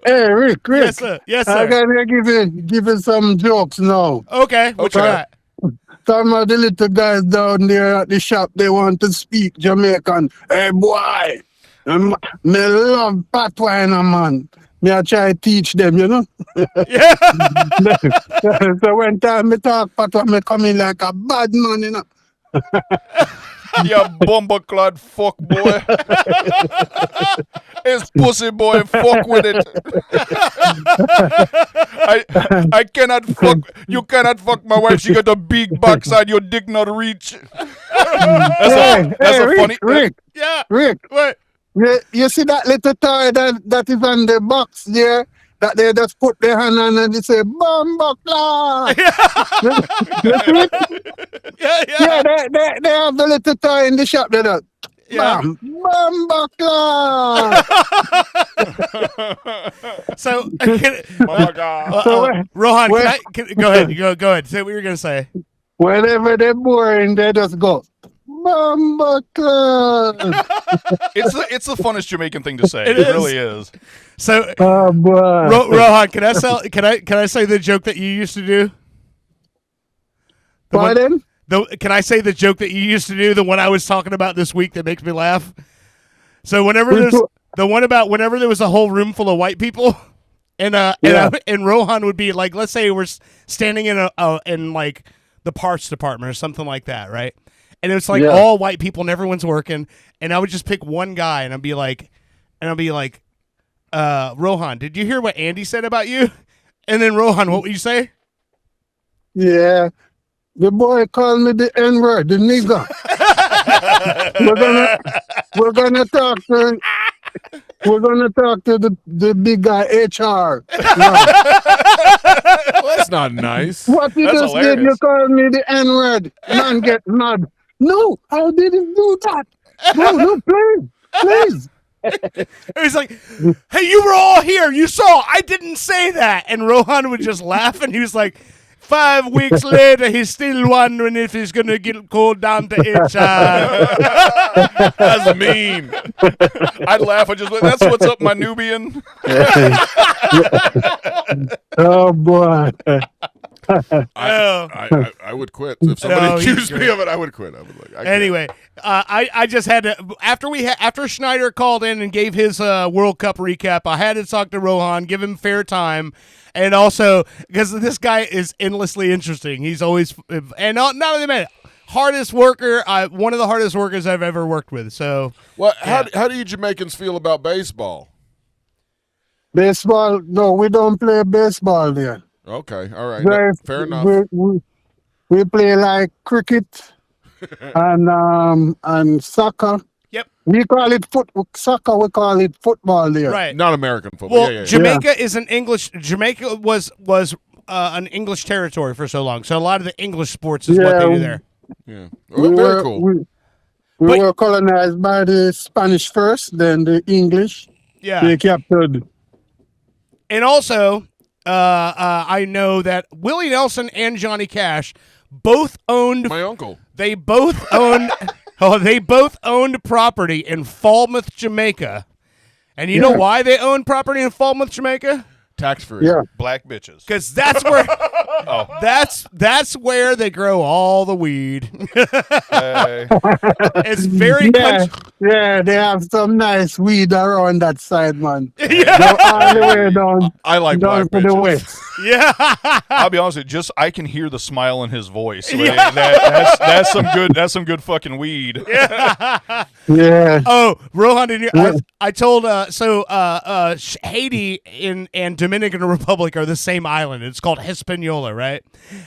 Hey, Rick. Yes, sir. Yes, sir. I gotta give you some jokes now. Okay. What you got? Some of the little guys down there at the shop, they want to speak Jamaican. Hey, boy, me love patois, man. Me I try to teach them, you know. Yeah. So when time me talk patois, me come in like a bad man, you know. You bomber-clad fuck boy. It's pussy boy, fuck with it. I cannot fuck. You cannot fuck my wife. She got a big backside. Your dick not reach. That's a Rick, funny. Rick, Yeah. Rick. What? You see that little toy that is on the box there? That they just put their hand on and they say, Bumbuckler! Yeah. They have the little toy in the shop. They do, Yeah. Bumbuckler! So, Oh God. Rohan, Well- go ahead. Go ahead. Say what you're gonna say. Whenever they're boring, they just go, Bumbuckler! It's the funnest Jamaican thing to say. It It is. really is. So, Oh, boy. Rohan, can I say the joke that you used to do? The one- Pardon? can I say the joke that you used to do? The one I was talking about this week that makes me laugh. So whenever there was a whole room full of white people, and Rohan would be like, let's say we're standing in in like the parts department or something like that, right? And it's like all white people and everyone's working, and I would just pick one guy and I'll be like, Rohan, did you hear what Andy said about you? And then Rohan, what would you say? Yeah. The boy called me the N-word, the nigger. We're gonna talk to the big guy HR. Well, that's not nice. What you That's just did, hilarious. you called me the N-word. Man get mad. No, I didn't do that. No, please. He's like, hey, you were all here. You saw. I didn't say that. And Rohan would just laugh, and he was like, 5 weeks later, he's still wondering if he's going to get called down to HR. That's mean. I'd laugh. I just went, that's what's up, my Nubian. Oh, boy. I would quit. If somebody No, he's accused me great. of it, I would quit. I would like. I can't. Anyway, I just had to after Schneider called in and gave his World Cup recap. I had to talk to Rohan, give him fair time, and also because this guy is endlessly interesting. He's always and not only that, hardest worker. One of the hardest workers I've ever worked with. So, Well, how do you Jamaicans feel about baseball? Baseball? No, we don't play baseball there. Okay, all right, There's- fair enough. We play like cricket and soccer. Yep. We call it soccer. We call it football there. right. Not American football. Well, yeah. Jamaica is an English. Jamaica was an English territory for so long. So a lot of the English sports is what they do there. Yeah. Oh, very cool. We But- were colonized by the Spanish first, then the English. Yeah. They captured. And also, I know that Willie Nelson and Johnny Cash both owned. My uncle. They both owned. They both owned property in Falmouth, Jamaica. And you know why they owned property in Falmouth, Jamaica? Tax free. Yeah. Black bitches. Because that's where That's where they grow all the weed. Hey. It's very Yeah, they have some nice weed around that side, man. Go all the way down. I like down black to the bitches. west. Yeah. I'll be honest with you, I can hear the smile in his voice. That's some good fucking weed. Yeah. Oh, Rohan, I told Haiti and Dominican Republic are the same island. It's called Hispaniola, right?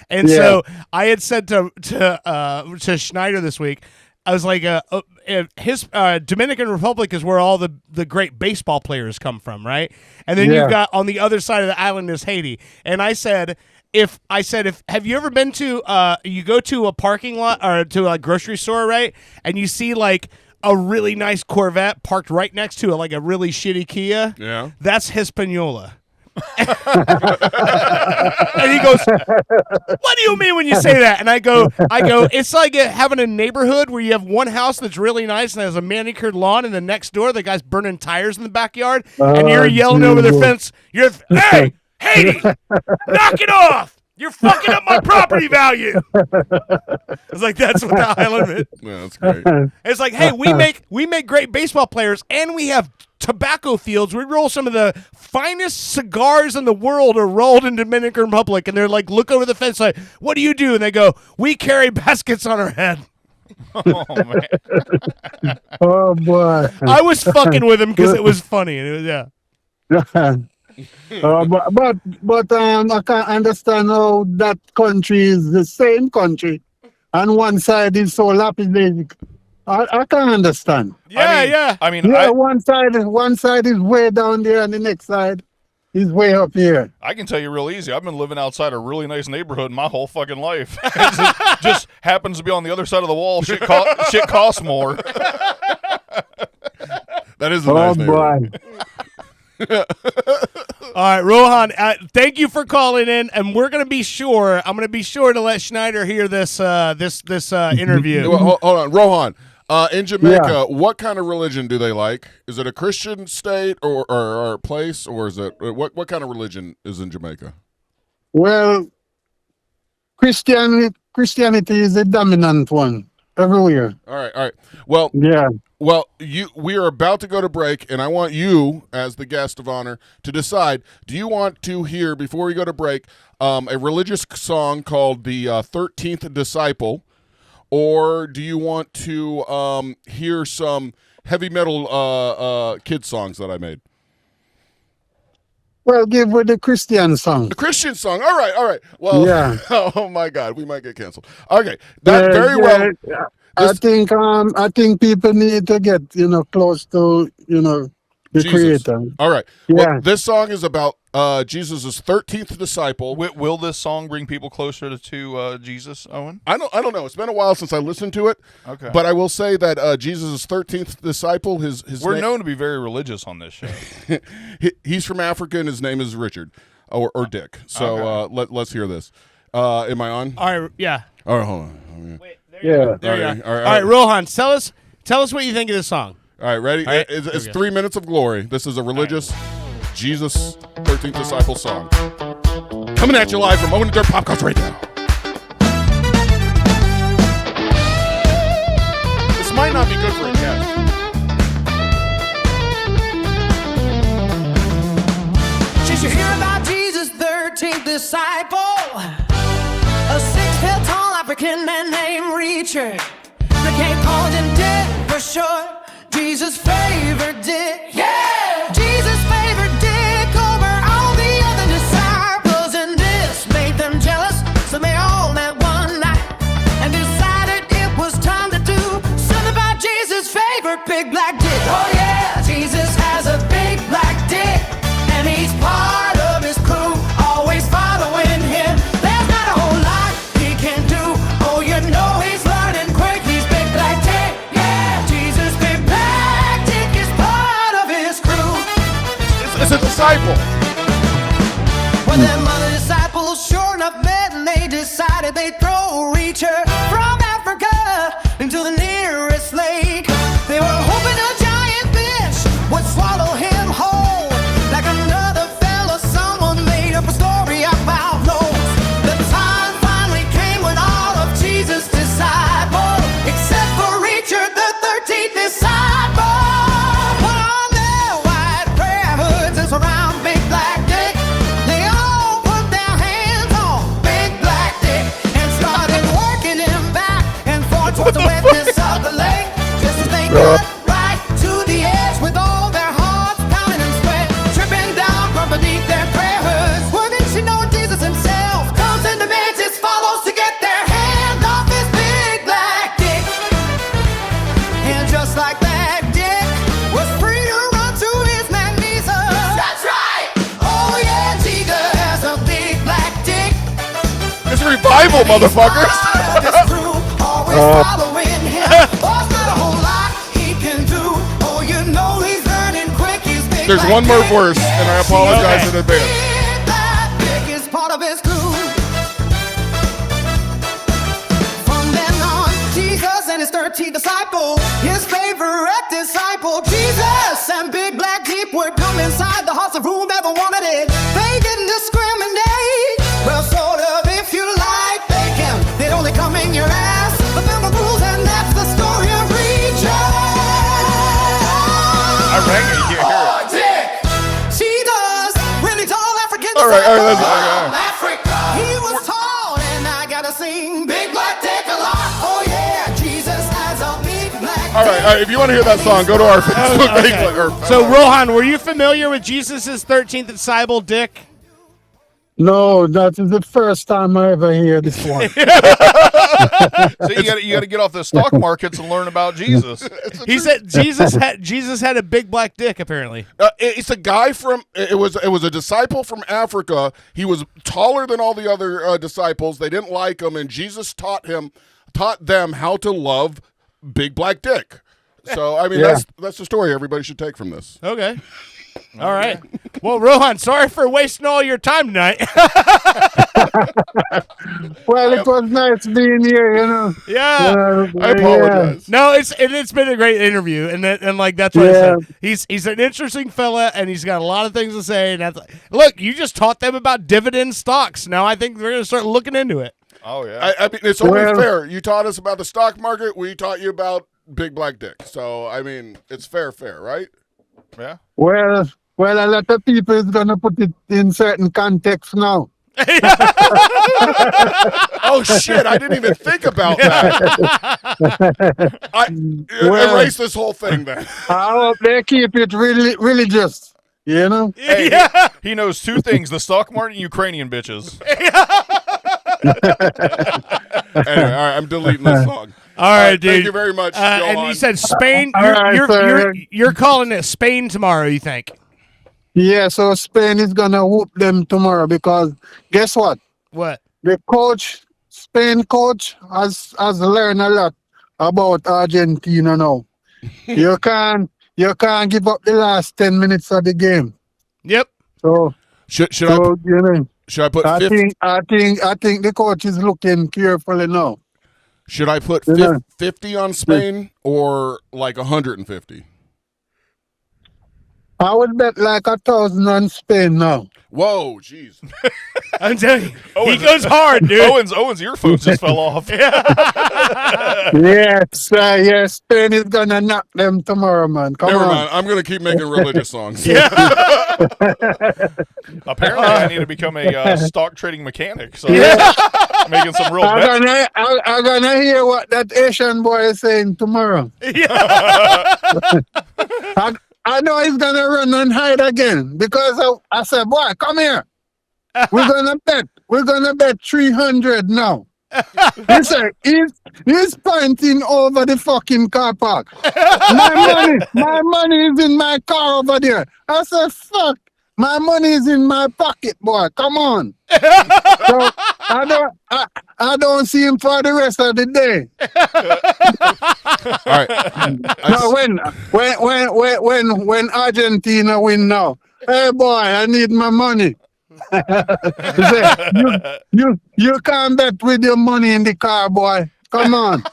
And so I had said to Schneider this week, I was like, Dominican Republic is where all the great baseball players come from, right? And then you've got on the other side of the island is Haiti. And I said, if have you ever been to you go to a parking lot or to a grocery store, right? And you see like a really nice Corvette parked right next to it, like a really shitty Kia. Yeah. That's Hispaniola. And he goes, "What do you mean when you say that?" And I go, it's like having a neighborhood where you have one house that's really nice and has a manicured lawn, and the next door the guy's burning tires in the backyard, and you're yelling over the fence. Hey, Haiti, knock it off! You're fucking up my property value. It's like that's what the island is. Yeah, that's great. It's like, hey, we make great baseball players, and we have tobacco fields. We roll some of the finest cigars in the world are rolled in Dominican Republic, and they're like, look over the fence, like, what do you do? And they go, we carry baskets on our head. Oh man. Oh boy. I was fucking with him because it was funny, and it was but I can't understand how that country is the same country, and one side is so lapidated. I can't understand. I mean, one side is way down there, and the next side is way up here. I can tell you real easy. I've been living outside a really nice neighborhood my whole fucking life. It just happens to be on the other side of the wall. Shit costs more. That is a nice neighborhood. Boy. All right, Rohan, thank you for calling in, and I'm going to be sure to let Schneider hear this interview. Hold on, Rohan. In Jamaica, what kind of religion do they like? Is it a Christian state or place, or is it what kind of religion is in Jamaica? Well, Christianity is a dominant one everywhere. All right. Well, yeah. Well, we are about to go to break, and I want you, as the guest of honor, to decide, do you want to hear, before we go to break, a religious song called the 13th Disciple, or do you want to hear some heavy metal kid songs that I made? Well, give with the Christian song. The Christian song. All right. Well, yeah. Oh, my God. We might get canceled. Okay. Well. I think people need to get, close to, the Jesus. Creator. All right. Yeah. Well, this song is about Jesus' 13th disciple. Will this song bring people closer to Jesus, Owen? I don't know. It's been a while since I listened to it. Okay. But I will say that Jesus' 13th disciple, we're known to be very religious on this show. He's from Africa, and his name is Richard or Dick. So let's hear this. Am I on? All right. Yeah. All right. Hold on. Wait. Yeah. There you are. All right, Rohan, tell us what you think of this song. All right, ready? All right. It's 3 minutes of glory. This is a religious Jesus 13th disciple song. Coming at you live from Owen and Dirt Popcast Radio. This might not be good for a guest. Did you hear about Jesus' 13th disciple? A 6 foot tall African man named Richard. They can't call him Dick for sure. Jesus' favorite Dick. Yeah! Jesus' favorite Dick over all the other disciples. And this made them jealous, so they all met one night and decided it was time to do something about Jesus' favorite big black dick. Oh yeah! Jesus has a big black dick, and he's part of his crew, always following him. There's not a whole lot he can do. Oh, you know he's learning quick. He's big black dick. Yeah, Jesus big black dick is part of his crew. It's a disciple. When them other disciples sure enough met, and they decided they'd throw Reacher from Africa into the nearest lake. They were hoping a giant fish would swallow him whole. Like another fella, someone made up a story about those. The time got right to the edge with all their hearts pounding and sweat, tripping down from beneath their prayers. Wouldn't you know Jesus himself comes and demands his followers to get their hand off his big black dick. And just like that, Dick was free to run to his man Jesus. That's right. Oh yeah, Jesus has a big black dick. It's revival, motherfuckers. This group always following him. Oh, it's not a whole lot he can do. Oh, you know he's learning quick. He's big. There's black one more dick. verse, and I apologize in advance. Big black dick is part of his crew. From then on, Jesus and his 13 disciples, his favorite disciple, Jesus and Big Black Deep would come inside the hearts of whomever wanted it. They didn't discriminate. Well, sort of, if you like, they can. They'd only come in your ass. But then the rules, and that's the story of Reacher. I reckon you can't hear it. Dick. She does. Really tall African. All right, that's Africa. He was tall, and I gotta sing Big Black Dick a lot. Oh yeah, Jesus has a big black. All right. If you want to hear that song, go to our Facebook page. So, Rohan, were you familiar with Jesus' 13th disciple, Dick? No, that is the first time I ever hear this one. So you got to get off the stock markets and learn about Jesus. He said Jesus had a big black dick, apparently. It's a guy from. It was a disciple from Africa. He was taller than all the other disciples. They didn't like him, and Jesus taught them how to love big black dick. So I mean, Yeah. that's the story everybody should take from this. Okay. All right. Well, Rohan, sorry for wasting all your time tonight. Well, it was nice being here, you know. Yeah. I apologize. No, it's been a great interview, and that's what I Yeah. said. He's an interesting fella, and he's got a lot of things to say. And look, you just taught them about dividend stocks. Now I think they're going to start looking into it. Oh yeah. I mean, it's only Well- fair. You taught us about the stock market. We taught you about big black dick. So I mean, it's fair, right? Yeah. Well, a lot of people is gonna put it in certain context now. Oh shit! I didn't even think about that. Well- Erase this whole thing then. I hope they keep it really religious, you know. Hey, he knows two things: the stock market and Ukrainian bitches. Anyway, all right, I'm deleting this song. All right, dude. Thank you very much. And Johan. you said Spain. All right, sir. You're calling it Spain tomorrow. You think? Yeah, so Spain is gonna whoop them tomorrow because guess what? What? The Spain coach has learned a lot about Argentina now. you can't give up the last 10 minutes of the game. Yep. So should you know, I put I 50? think the coach is looking carefully now. Should I put Yeah. 50 on Spain or like 150? I would bet like 1,000 on Spain now. Whoa, jeez. I'm telling you, he goes hard, dude. Owen's earphones just fell off. Yes, Spain is gonna knock them tomorrow, man. Come Never on. mind. I'm gonna keep making religious songs. Apparently, I need to become a stock trading mechanic. So making some real bets. I'm gonna hear what that Asian boy is saying tomorrow. I know he's gonna run and hide again because I said, boy, come here. We're gonna bet 300 now. He said he's pointing over the fucking car park. My money is in my car over there. I said, fuck. My money is in my pocket, boy. Come on. So I don't see him for the rest of the day. All right. No, when Argentina win now, hey boy, I need my money. He said, you can't bet with your money in the car, boy. Come on.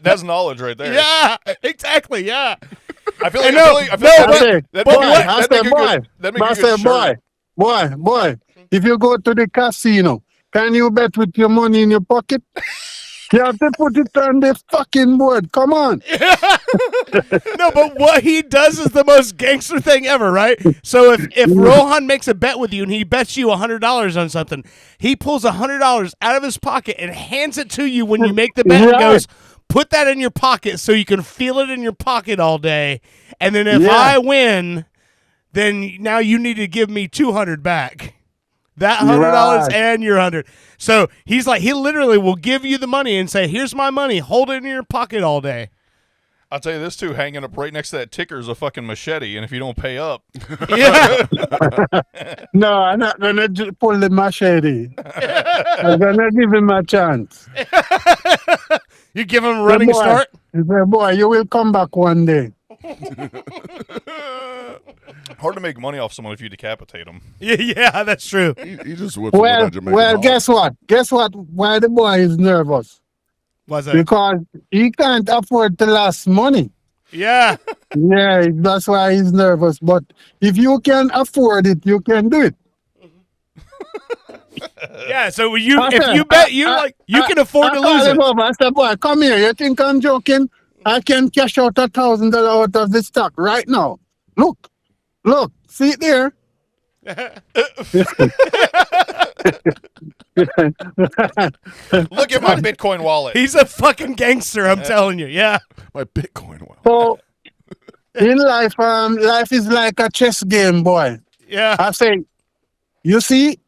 That's knowledge right there. Yeah, exactly. Yeah. I feel like boy, if you go to the casino, can you bet with your money in your pocket? You have to put it on the fucking board. Come on. No, but what he does is the most gangster thing ever, right? So if Rohan makes a bet with you and he bets you $100 on something, he pulls $100 out of his pocket and hands it to you when you make the bet and goes, put that in your pocket so you can feel it in your pocket all day. And then if I win, then now you need to give me $200 back. That $100 and your $100. So he's like, he literally will give you the money and say, "Here's my money. Hold it in your pocket all day." I'll tell you this too, hanging up right next to that ticker is a fucking machete, and if you don't pay up, Yeah. No, I'm not gonna pull the machete. I'm gonna give him a chance. You give him a running start. He said, "Boy, you will come back one day." hard to make money off someone if you decapitate them. Yeah, that's true. He just whipped him with that Jamaican Well, hog. guess what? Guess what? Why the boy is nervous? What's that? Because he can't afford to lose money. Yeah. Yeah, that's why he's nervous. But if you can afford it, you can do it. Yeah, so if you bet you can afford to lose it. I said, boy, come here. You think I'm joking? I can cash out $1,000 out of the stock right now. Look, see it there. Look at my Bitcoin wallet. He's a fucking gangster, I'm telling you. Yeah. My Bitcoin wallet. So in life, life is like a chess game, boy. Yeah. I say, you see,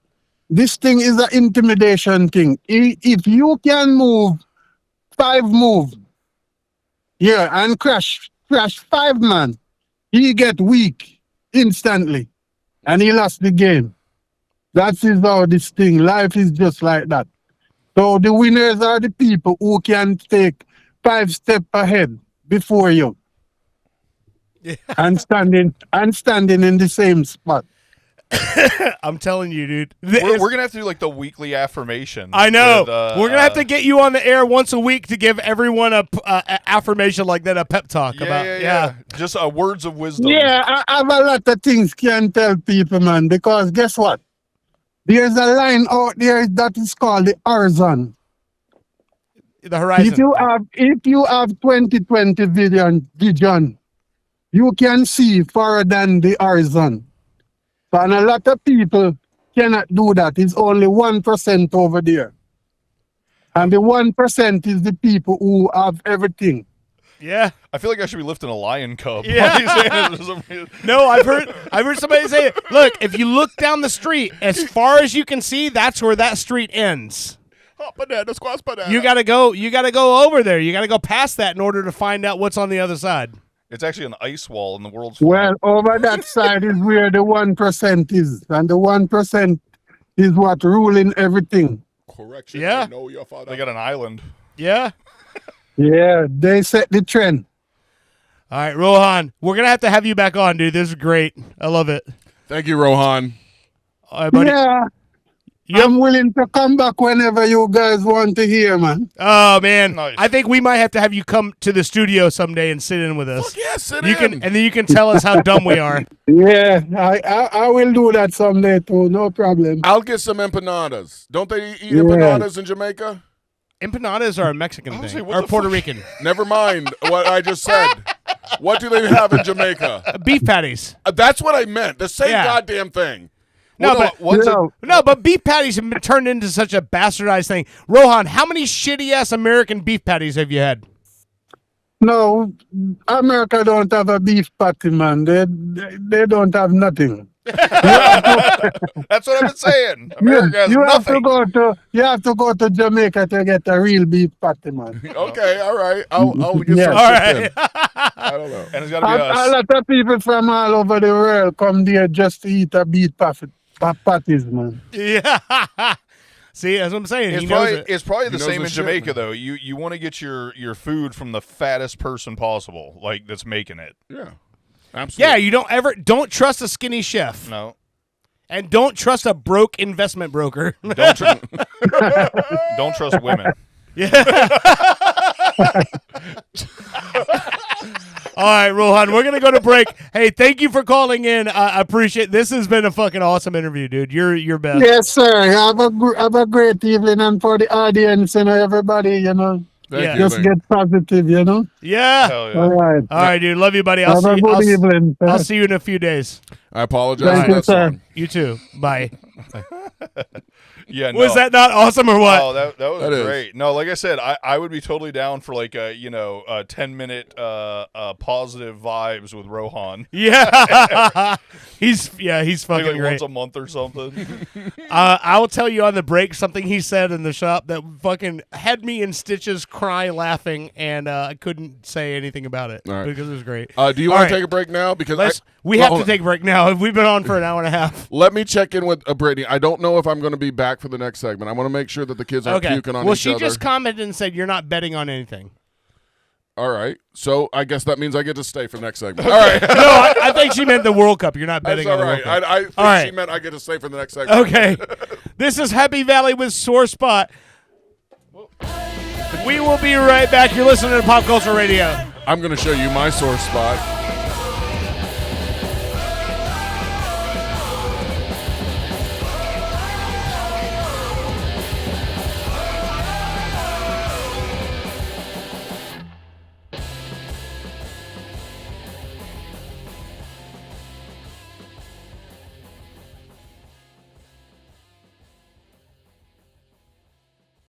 this thing is an intimidation thing. If you can move 5 moves, yeah, and crash 5 man, he get weak instantly, and he lost the game. That is how this thing. Life is just like that. So the winners are the people who can take 5 steps ahead before you, and standing in the same spot. I'm telling you, dude. We're gonna have to do like the weekly affirmation. I know. With, we're gonna have to get you on the air once a week to give everyone a affirmation like that, a pep talk about. Yeah. Just words of wisdom. Yeah, I have a lot of things can tell people, man, because guess what? There's a line out there that is called the horizon. The horizon. If you have 20/20 vision, you can see farther than the horizon. And a lot of people cannot do that. It's only 1% over there. And the 1% is the people who have everything. Yeah. I feel like I should be lifting a lion cub. Yeah. No, I've heard somebody say, look, if you look down the street, as far as you can see, that's where that street ends. Hot banana, squash banana. You gotta go over there. You gotta go past that in order to find out what's on the other side. It's actually an ice wall in the world's Well, over that side is where the 1% is. And the 1% is what ruling everything. Correction. Yeah. I know your father. They got an island. Yeah. Yeah, they set the trend. All right, Rohan, we're gonna have to have you back on, dude. This is great. I love it. Thank you, Rohan. All right, buddy. Yeah. I'm willing to come back whenever you guys want to hear, man. Oh man, Nice. I think we might have to have you come to the studio someday and sit in with us. Fuck yeah, sit You in. can, and then you can tell us how dumb we are. Yeah, I will do that someday too, no problem. I'll get some empanadas. Don't they eat Yeah. empanadas in Jamaica? Empanadas are a Mexican was thing, gonna say, what or the Puerto fuck? Rican. Never mind what I just said. What do they have in Jamaica? Beef patties. That's what I meant. The same Yeah. goddamn thing. No, What's No. No, but beef patties have been turned into such a bastardized thing. Rohan, how many shitty ass American beef patties have you had? No, America don't have a beef patty, man. They don't have nothing. That's what I've been saying. America has you nothing. have to go to Jamaica to get a real beef patty, man. Okay, all right. I'll get Yeah. some All shipped right. in. I don't know. And it's got to be A us. lot of people from all over the world come there just to eat a beef patties, man. Yeah. See, that's what I'm saying. It's He knows probably, it. it's probably He the knows same the in shit, Jamaica, man. though. You want to get your food from the fattest person possible, like that's making it. Yeah, absolutely. Yeah, you don't trust a skinny chef, No. and don't trust a broke investment broker. Don't trust women. All right, Rohan, we're gonna go to break. Hey, thank you for calling in. I appreciate. This has been a fucking awesome interview, dude. You're best. Yes, sir. Have a great evening, and for the audience and everybody, Thank you. just thank you. get positive, Yeah. Hell yeah. All right. All right, dude. Love you, buddy. I'll Have see a you. good evening. I'll see you in a few days. I apologize Thank for you, that sir. song. You too. Bye. Yeah, Was that not awesome or what? Oh, that was That is. great. No, like I said, I would be totally down for like a 10-minute positive vibes with Rohan. Yeah, he's Maybe fucking like great. once a month or something. I will tell you on the break something he said in the shop that fucking had me in stitches, cry laughing, and I couldn't say anything about it All right. because it was great. Do you All want right. to take a break now? Because We have to take a break now. We've been on for an hour and a half. Let me check in with Brittany. I don't know if I'm going to be back for the next segment. I want to make sure that the kids aren't puking on well, each she other. just commented and said you're not betting on anything. All right. So I guess that means I get to stay for the next segment. All right. No, I think she meant the World Cup. You're not That's betting all on the right. World Cup. I think All right. she meant I get to stay for the next segment. Okay. This is Happy Valley with Sore Spot. We will be right back. You're listening to Pop Culture Radio. I'm going to show you my sore spot.